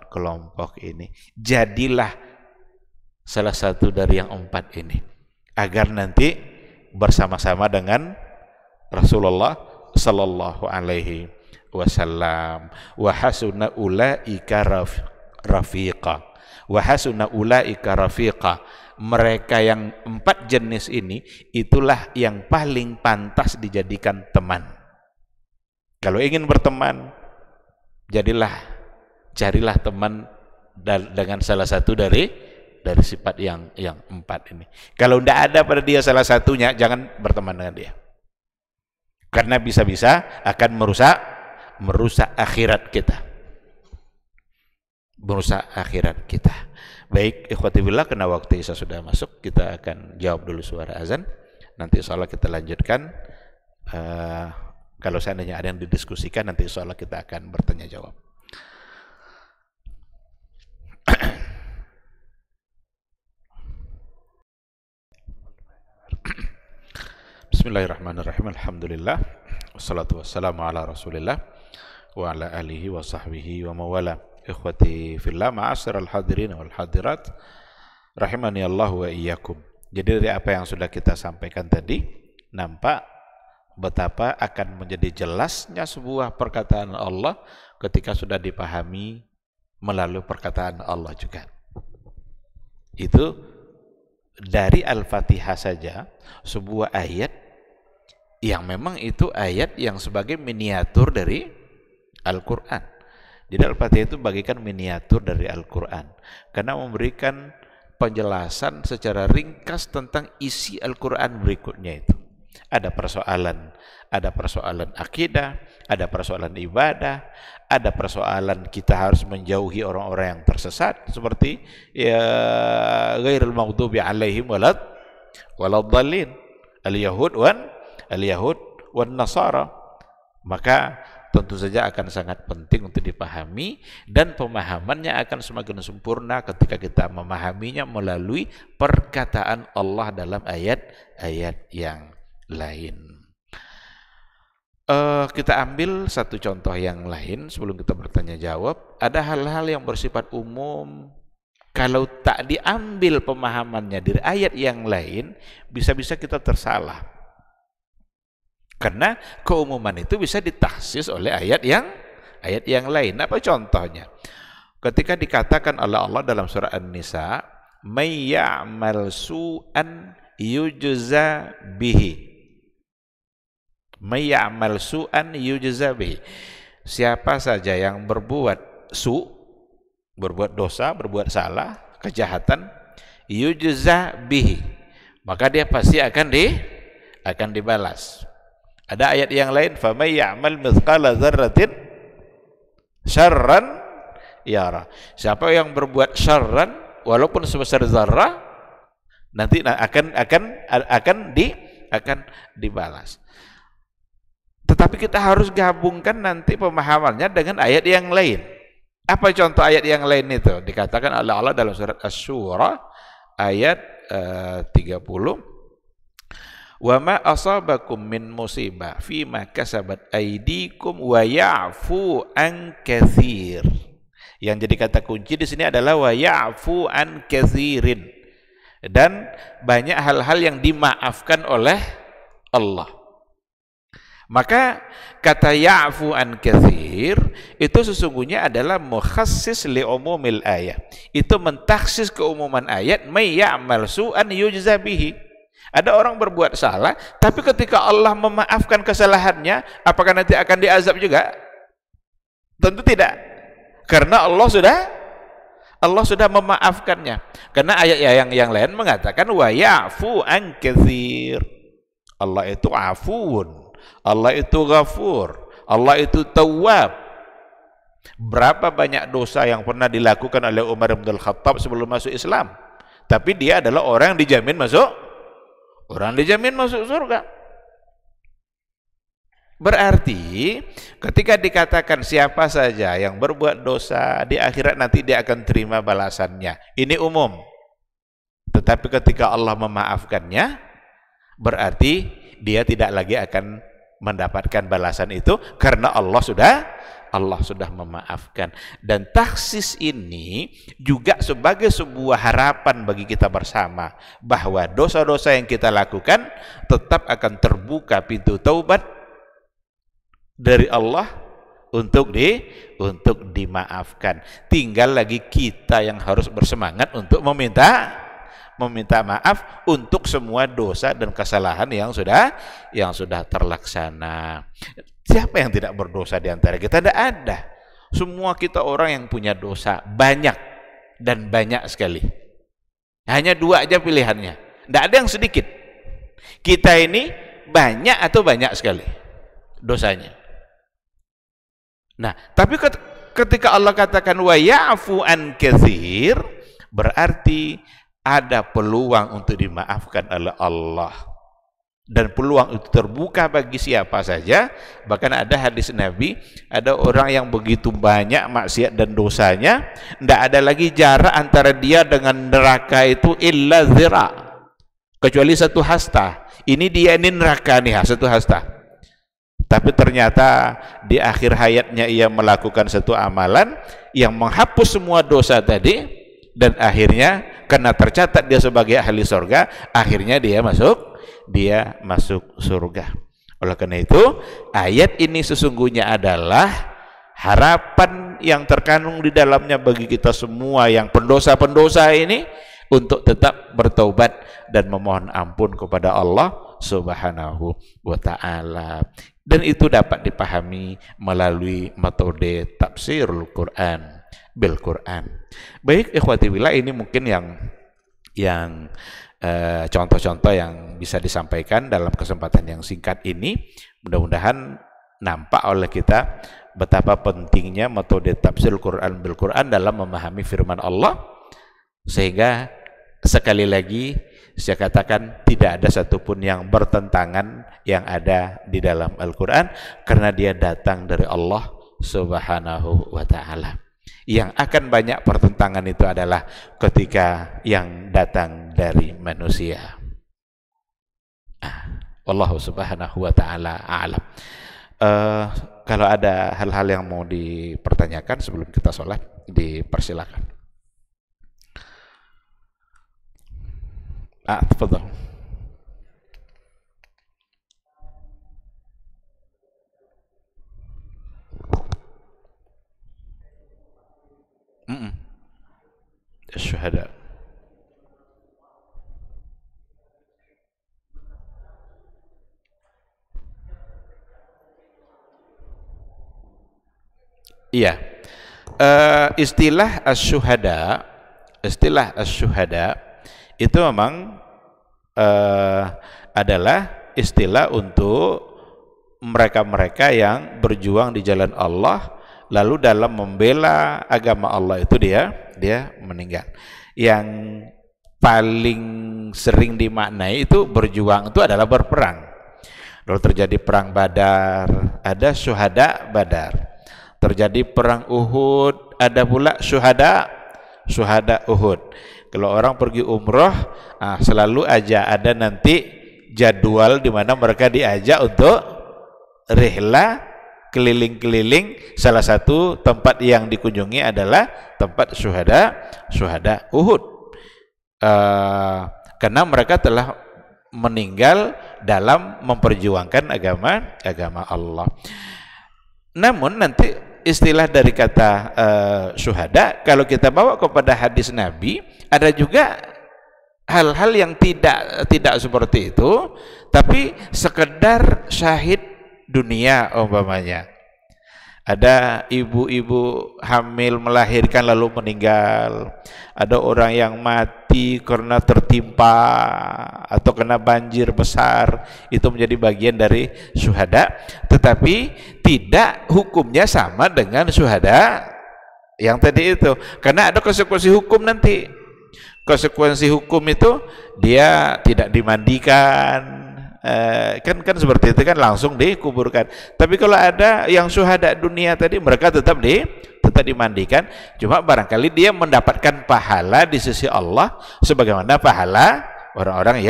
kelompok ini. Jadilah salah satu dari yang 4 ini, agar nanti bersama-sama dengan Rasulullah sallallahu alaihi wasallam. Wa hasuna ulaika rafiqa, wa hasuna ulaika rafiqa. Mereka yang 4 jenis ini, itulah yang paling pantas dijadikan teman. Kalau ingin berteman, carilah teman dengan salah satu dari sifat yang 4 ini. Kalau tidak ada pada dia salah satunya, jangan berteman dengan dia, karena bisa-bisa akan merusak akhirat kita. Baik, ikhwati billah, karena waktu Isya sudah masuk, kita akan jawab dulu suara azan. Nanti insyaallah kita lanjutkan. Kalau seandainya ada yang didiskusikan, nanti insyaallah kita akan bertanya jawab. Bismillahirrahmanirrahim. Alhamdulillah, wassalatu wassalamu ala Rasulillah wa ala alihi wa sahbihi wa mawala. Ikhwati fillah, ma'asyiral hadirin wal hadirat, rahimani Allah wa iyyakum. Jadi dari apa yang sudah kita sampaikan tadi, nampak betapa akan menjadi jelasnya sebuah perkataan Allah ketika sudah dipahami melalui perkataan Allah juga. Itu dari Al-Fatihah saja, sebuah ayat yang memang itu ayat yang sebagai miniatur dari Al-Quran. Jadi Al-Fatihah itu bagikan miniatur dari Al-Quran, karena memberikan penjelasan secara ringkas tentang isi Al-Quran berikutnya itu. Ada persoalan akidah, ada persoalan ibadah, ada persoalan kita harus menjauhi orang-orang yang tersesat seperti ya ghairil maghdubi alaihim waladdallin, al-yahud wan nasara. Maka tentu saja akan sangat penting untuk dipahami, dan pemahamannya akan semakin sempurna ketika kita memahaminya melalui perkataan Allah dalam ayat-ayat yang lain. Kita ambil satu contoh yang lain sebelum kita bertanya jawab. Ada hal-hal yang bersifat umum, kalau tak diambil pemahamannya dari ayat yang lain, bisa-bisa kita tersalah, karena keumuman itu bisa ditaksis oleh ayat yang lain. Apa contohnya? Ketika dikatakan oleh Allah dalam surah An-Nisa, may ya'mal su'an yujza bihi. May ya'mal su'an yujza bihi. Siapa saja yang berbuat berbuat dosa, berbuat salah, kejahatan, yujza bihi, maka dia pasti akan dibalas. Ada ayat yang lain, famay ya'mal mithqala dzarratin syarran yara. Siapa yang berbuat syarran walaupun sebesar zarrah, nanti akan dibalas. Tetapi kita harus gabungkan nanti pemahamannya dengan ayat yang lain. Apa contoh ayat yang lain itu? Dikatakan oleh Allah dalam surat Asy-Syura ayat 30, wa ma asabakum min musibah fi ma kasabat aydikum wa ya'fu an katsir. Yang jadi kata kunci di sini adalah wa ya'fu an katsirin, dan banyak hal-hal yang dimaafkan oleh Allah. Maka kata ya'fu an katsir itu sesungguhnya adalah mukhassis li umumil ayat. Itu mentaksis keumuman ayat, may ya'mal su'an yujza bihi. Ada orang berbuat salah, tapi ketika Allah memaafkan kesalahannya, apakah nanti akan diazab juga? Tentu tidak, karena Allah sudah memaafkannya. Karena ayat yang lain mengatakan wa ya'fu an katsir. Allah itu afuun, Allah itu ghafur, Allah itu tawwab. Berapa banyak dosa yang pernah dilakukan oleh Umar bin Khattab sebelum masuk Islam, tapi dia adalah orang yang dijamin masuk surga. Berarti ketika dikatakan siapa saja yang berbuat dosa di akhirat nanti dia akan terima balasannya, ini umum. Tetapi ketika Allah memaafkannya, berarti dia tidak lagi akan mendapatkan balasan itu, karena Allah sudah memaafkan. Dan taksis ini juga sebagai sebuah harapan bagi kita bersama, bahwa dosa-dosa yang kita lakukan tetap akan terbuka pintu taubat dari Allah untuk dimaafkan. Tinggal lagi kita yang harus bersemangat untuk meminta maaf untuk semua dosa dan kesalahan yang sudah terlaksana. Siapa yang tidak berdosa di antara kita? Tidak ada. Semua kita orang yang punya dosa, banyak dan banyak sekali. Hanya dua aja pilihannya. Tidak ada yang sedikit. Kita ini banyak atau banyak sekali dosanya. Nah, tapi ketika Allah katakan wa ya'fu an katsir, berarti ada peluang untuk dimaafkan oleh Allah, dan peluang itu terbuka bagi siapa saja. Bahkan ada hadis Nabi, ada orang yang begitu banyak maksiat dan dosanya, tidak ada lagi jarak antara dia dengan neraka itu illa zira, kecuali satu hasta. Ini dia ini neraka nih, satu hasta. Tapi ternyata di akhir hayatnya ia melakukan satu amalan yang menghapus semua dosa tadi, dan akhirnya karena tercatat dia sebagai ahli surga, akhirnya dia masuk surga. Oleh karena itu, ayat ini sesungguhnya adalah harapan yang terkandung di dalamnya bagi kita semua yang pendosa-pendosa ini untuk tetap bertaubat dan memohon ampun kepada Allah Subhanahu wa ta'ala. Dan itu dapat dipahami melalui metode tafsirul Quran bil Quran. Baik ikhwati billah, ini mungkin yang contoh-contoh yang bisa disampaikan dalam kesempatan yang singkat ini. Mudah-mudahan nampak oleh kita betapa pentingnya metode tafsir Quran bil Quran dalam memahami firman Allah, sehingga sekali lagi saya katakan tidak ada satupun yang bertentangan yang ada di dalam Al-Quran, karena dia datang dari Allah Subhanahu wa ta'ala. Yang akan banyak pertentangan itu adalah ketika yang datang dari manusia. Wallahu subhanahu wa ta'ala a'lam. Kalau ada hal-hal yang mau dipertanyakan sebelum kita sholat, dipersilakan. Tafadhal. Syuhada. Iya. Istilah asyuhada itu memang adalah istilah untuk mereka-mereka yang berjuang di jalan Allah, lalu dalam membela agama Allah itu dia meninggal. Yang paling sering dimaknai itu berjuang itu adalah berperang. Lalu terjadi perang Badar, ada syuhada Badar. Terjadi perang Uhud, ada pula syuhada Uhud. Kalau orang pergi umroh, selalu aja ada nanti jadwal di mana mereka diajak untuk rihlah keliling-keliling. Salah satu tempat yang dikunjungi adalah tempat syuhada Uhud, karena mereka telah meninggal dalam memperjuangkan agama Allah. Namun nanti istilah dari kata syuhada, kalau kita bawa kepada hadis Nabi, ada juga hal-hal yang tidak seperti itu, tapi sekedar syahid dunia umpamanya. Ada ibu-ibu hamil melahirkan lalu meninggal, ada orang yang mati karena tertimpa atau kena banjir besar, itu menjadi bagian dari syuhada, tetapi tidak hukumnya sama dengan syuhada yang tadi itu, karena ada konsekuensi hukum nanti. Konsekuensi hukum itu dia tidak dimandikan, kan seperti itu kan, langsung dikuburkan. Tapi kalau ada yang syuhada dunia tadi, mereka tetap dimandikan, cuma barangkali dia mendapatkan pahala di sisi Allah sebagaimana pahala orang-orang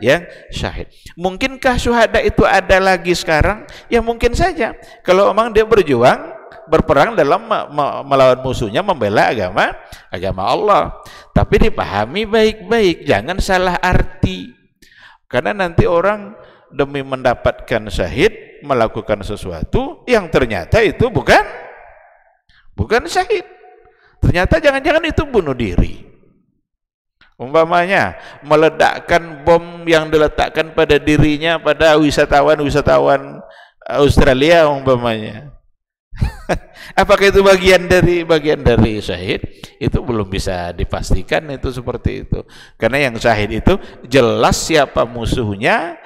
yang syahid. Mungkinkah syuhada itu ada lagi sekarang? Ya mungkin saja, kalau memang dia berperang dalam melawan musuhnya, membela agama Allah. Tapi dipahami baik-baik, jangan salah arti. Karena nanti orang demi mendapatkan syahid melakukan sesuatu yang ternyata itu bukan syahid. Ternyata jangan-jangan itu bunuh diri. Umpamanya meledakkan bom yang diletakkan pada dirinya pada wisatawan Australia umpamanya. Apakah itu bagian dari syahid? Itu belum bisa dipastikan itu seperti itu. Karena yang syahid itu jelas siapa musuhnya,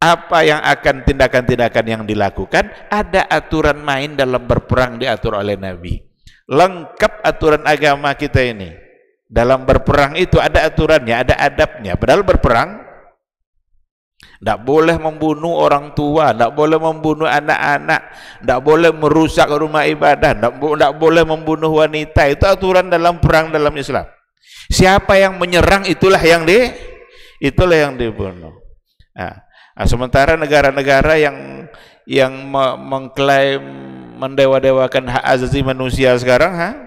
apa yang akan tindakan-tindakan yang dilakukan, ada aturan main dalam berperang diatur oleh Nabi. Lengkap aturan agama kita ini. Dalam berperang itu ada aturannya, ada adabnya. Padahal berperang tidak boleh membunuh orang tua, tidak boleh membunuh anak-anak, tidak boleh merusak rumah ibadah, tidak boleh membunuh wanita. Itu aturan dalam perang dalam Islam. Siapa yang menyerang itulah yang dibunuh. Sementara negara-negara mengklaim mendewa-dewakan hak asasi manusia sekarang,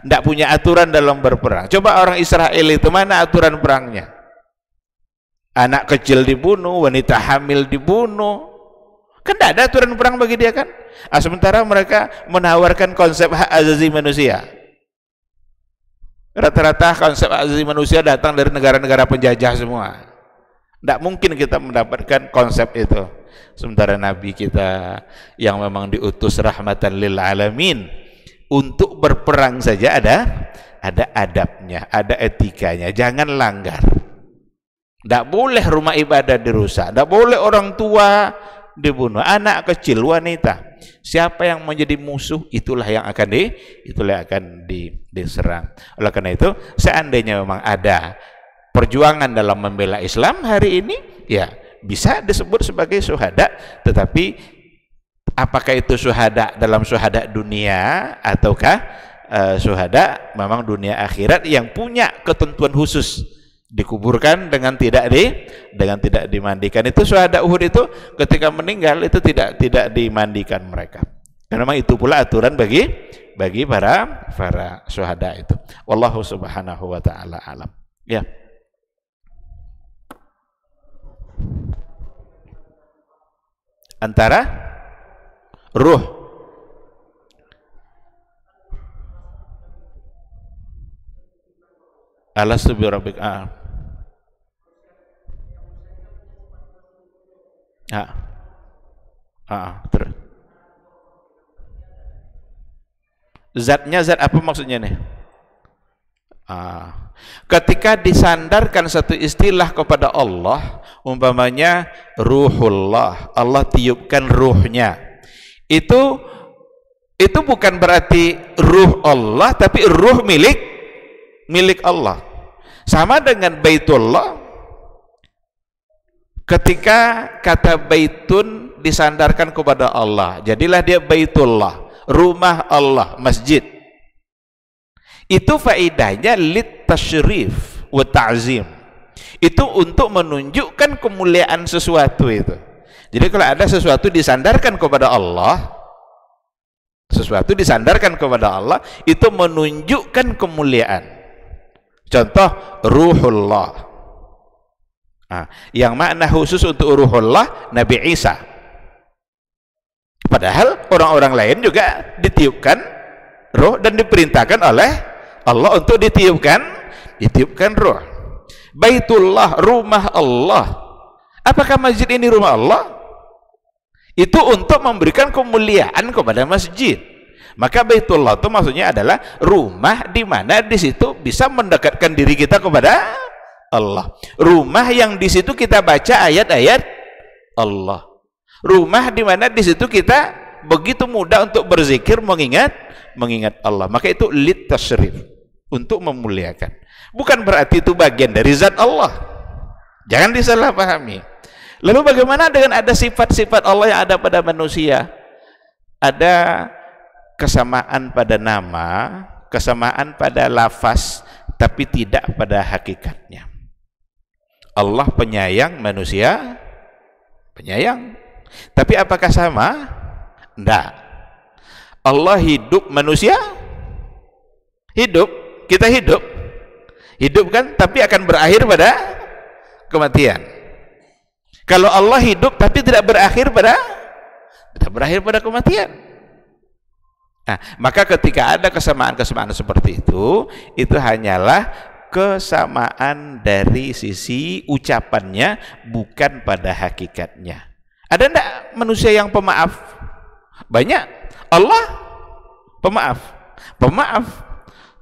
tidak punya aturan dalam berperang. Coba orang Israel itu, mana aturan perangnya? Anak kecil dibunuh, wanita hamil dibunuh, kan tidak ada aturan perang bagi dia kan. Sementara mereka menawarkan konsep hak asasi manusia. Rata-rata konsep hak asasi manusia datang dari negara-negara penjajah semua. Tidak mungkin kita mendapatkan konsep itu. Sementara Nabi kita yang memang diutus rahmatan lil alamin, untuk berperang saja ada adabnya, ada etikanya, jangan langgar. Tidak boleh rumah ibadah dirusak, tidak boleh orang tua dibunuh, anak kecil, wanita. Siapa yang menjadi musuh, itulah yang akan diserang. Oleh karena itu, seandainya memang ada perjuangan dalam membela Islam hari ini, ya bisa disebut sebagai syuhada. Tetapi apakah itu syuhada dalam syuhada dunia ataukah syuhada memang dunia akhirat yang punya ketentuan khusus, dikuburkan dengan tidak dimandikan. Itu syuhada Uhud itu ketika meninggal itu tidak dimandikan mereka. Karena memang itu pula aturan bagi para syuhada itu. Wallahu subhanahu wa ta'ala alam. Ya. Antara ruh alastu bi rabbik terus zatnya zat apa maksudnya nih? Ketika disandarkan satu istilah kepada Allah, umpamanya ruhullah, Allah tiupkan ruhnya, itu bukan berarti ruh Allah, tapi ruh milik Allah. Sama dengan Baitullah, ketika kata Baitun disandarkan kepada Allah, jadilah dia Baitullah, rumah Allah, masjid. Itu faedahnya lit tasyrif wa ta'zim. Itu untuk menunjukkan kemuliaan sesuatu itu. Jadi kalau ada sesuatu disandarkan kepada Allah, itu menunjukkan kemuliaan. Contoh ruhullah. Yang makna khusus untuk ruhullah Nabi Isa. Padahal orang-orang lain juga ditiupkan ruh dan diperintahkan oleh Allah untuk ditiupkan ruh. Baitullah, rumah Allah. Apakah masjid ini rumah Allah? Itu untuk memberikan kemuliaan kepada masjid. Maka Baitullah itu maksudnya adalah rumah di mana di situ bisa mendekatkan diri kita kepada Allah. Rumah yang di situ kita baca ayat-ayat Allah. Rumah di mana di situ kita begitu mudah untuk berzikir, mengingat Allah. Maka itu lit tasyrif, untuk memuliakan. Bukan berarti itu bagian dari zat Allah. Jangan disalahpahami. Lalu bagaimana dengan ada sifat-sifat Allah yang ada pada manusia? Ada kesamaan pada nama, kesamaan pada lafaz, tapi tidak pada hakikatnya. Allah penyayang, manusia penyayang. Tapi apakah sama? Tidak. Allah hidup, manusia hidup. Kita hidup kan, tapi akan berakhir pada kematian. Kalau Allah hidup tapi tidak berakhir pada kematian. Maka ketika ada kesamaan-kesamaan seperti itu hanyalah kesamaan dari sisi ucapannya, bukan pada hakikatnya. Ada enggak manusia yang pemaaf? Banyak. Allah pemaaf,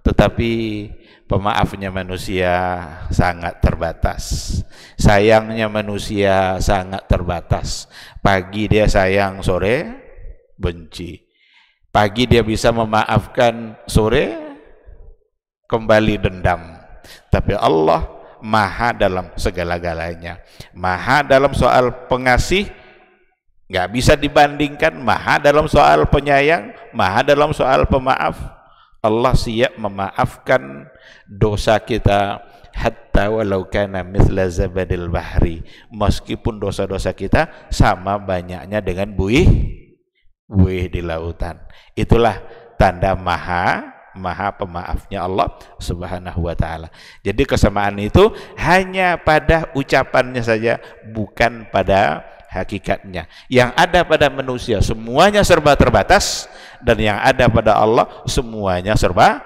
tetapi pemaafnya manusia sangat terbatas. Sayangnya manusia sangat terbatas. Pagi dia sayang, sore benci. Pagi dia bisa memaafkan, sore kembali dendam. Tapi Allah maha dalam segala-galanya. Maha dalam soal pengasih, nggak bisa dibandingkan. Maha dalam soal penyayang, maha dalam soal pemaaf. Allah siap memaafkan dosa kita hatta walau kana mithla zabadil bahri, meskipun dosa-dosa kita sama banyaknya dengan buih di lautan. Itulah tanda maha pemaafnya Allah Subhanahu wa taala. Jadi kesamaan itu hanya pada ucapannya saja, bukan pada hakikatnya. Yang ada pada manusia semuanya serba terbatas, dan yang ada pada Allah semuanya serba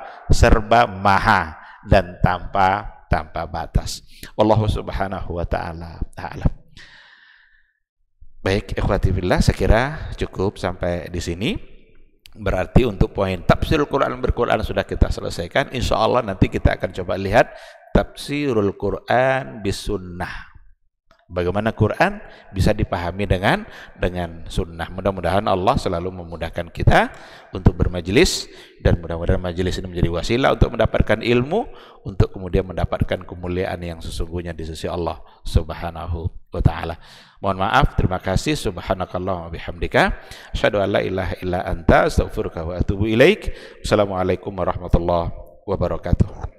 maha dan tanpa batas. Allah Subhanahu wa taala a'lam. Baik, ikhwati billah, saya kira cukup sampai di sini. Berarti untuk poin tafsirul Quran berquran sudah kita selesaikan. Insya Allah nanti kita akan coba lihat tafsirul Quran bisunnah. Bagaimana Quran bisa dipahami dengan sunnah. Mudah-mudahan Allah selalu memudahkan kita untuk bermajelis, dan mudah-mudahan majelis ini menjadi wasilah untuk mendapatkan ilmu, untuk kemudian mendapatkan kemuliaan yang sesungguhnya di sisi Allah Subhanahu wa taala. Mohon maaf, terima kasih. Subhanakallah wa bihamdika, asyhadu an la ilaha illa anta, astaghfiruka wa atubu ilaik. Assalamualaikum warahmatullahi wabarakatuh.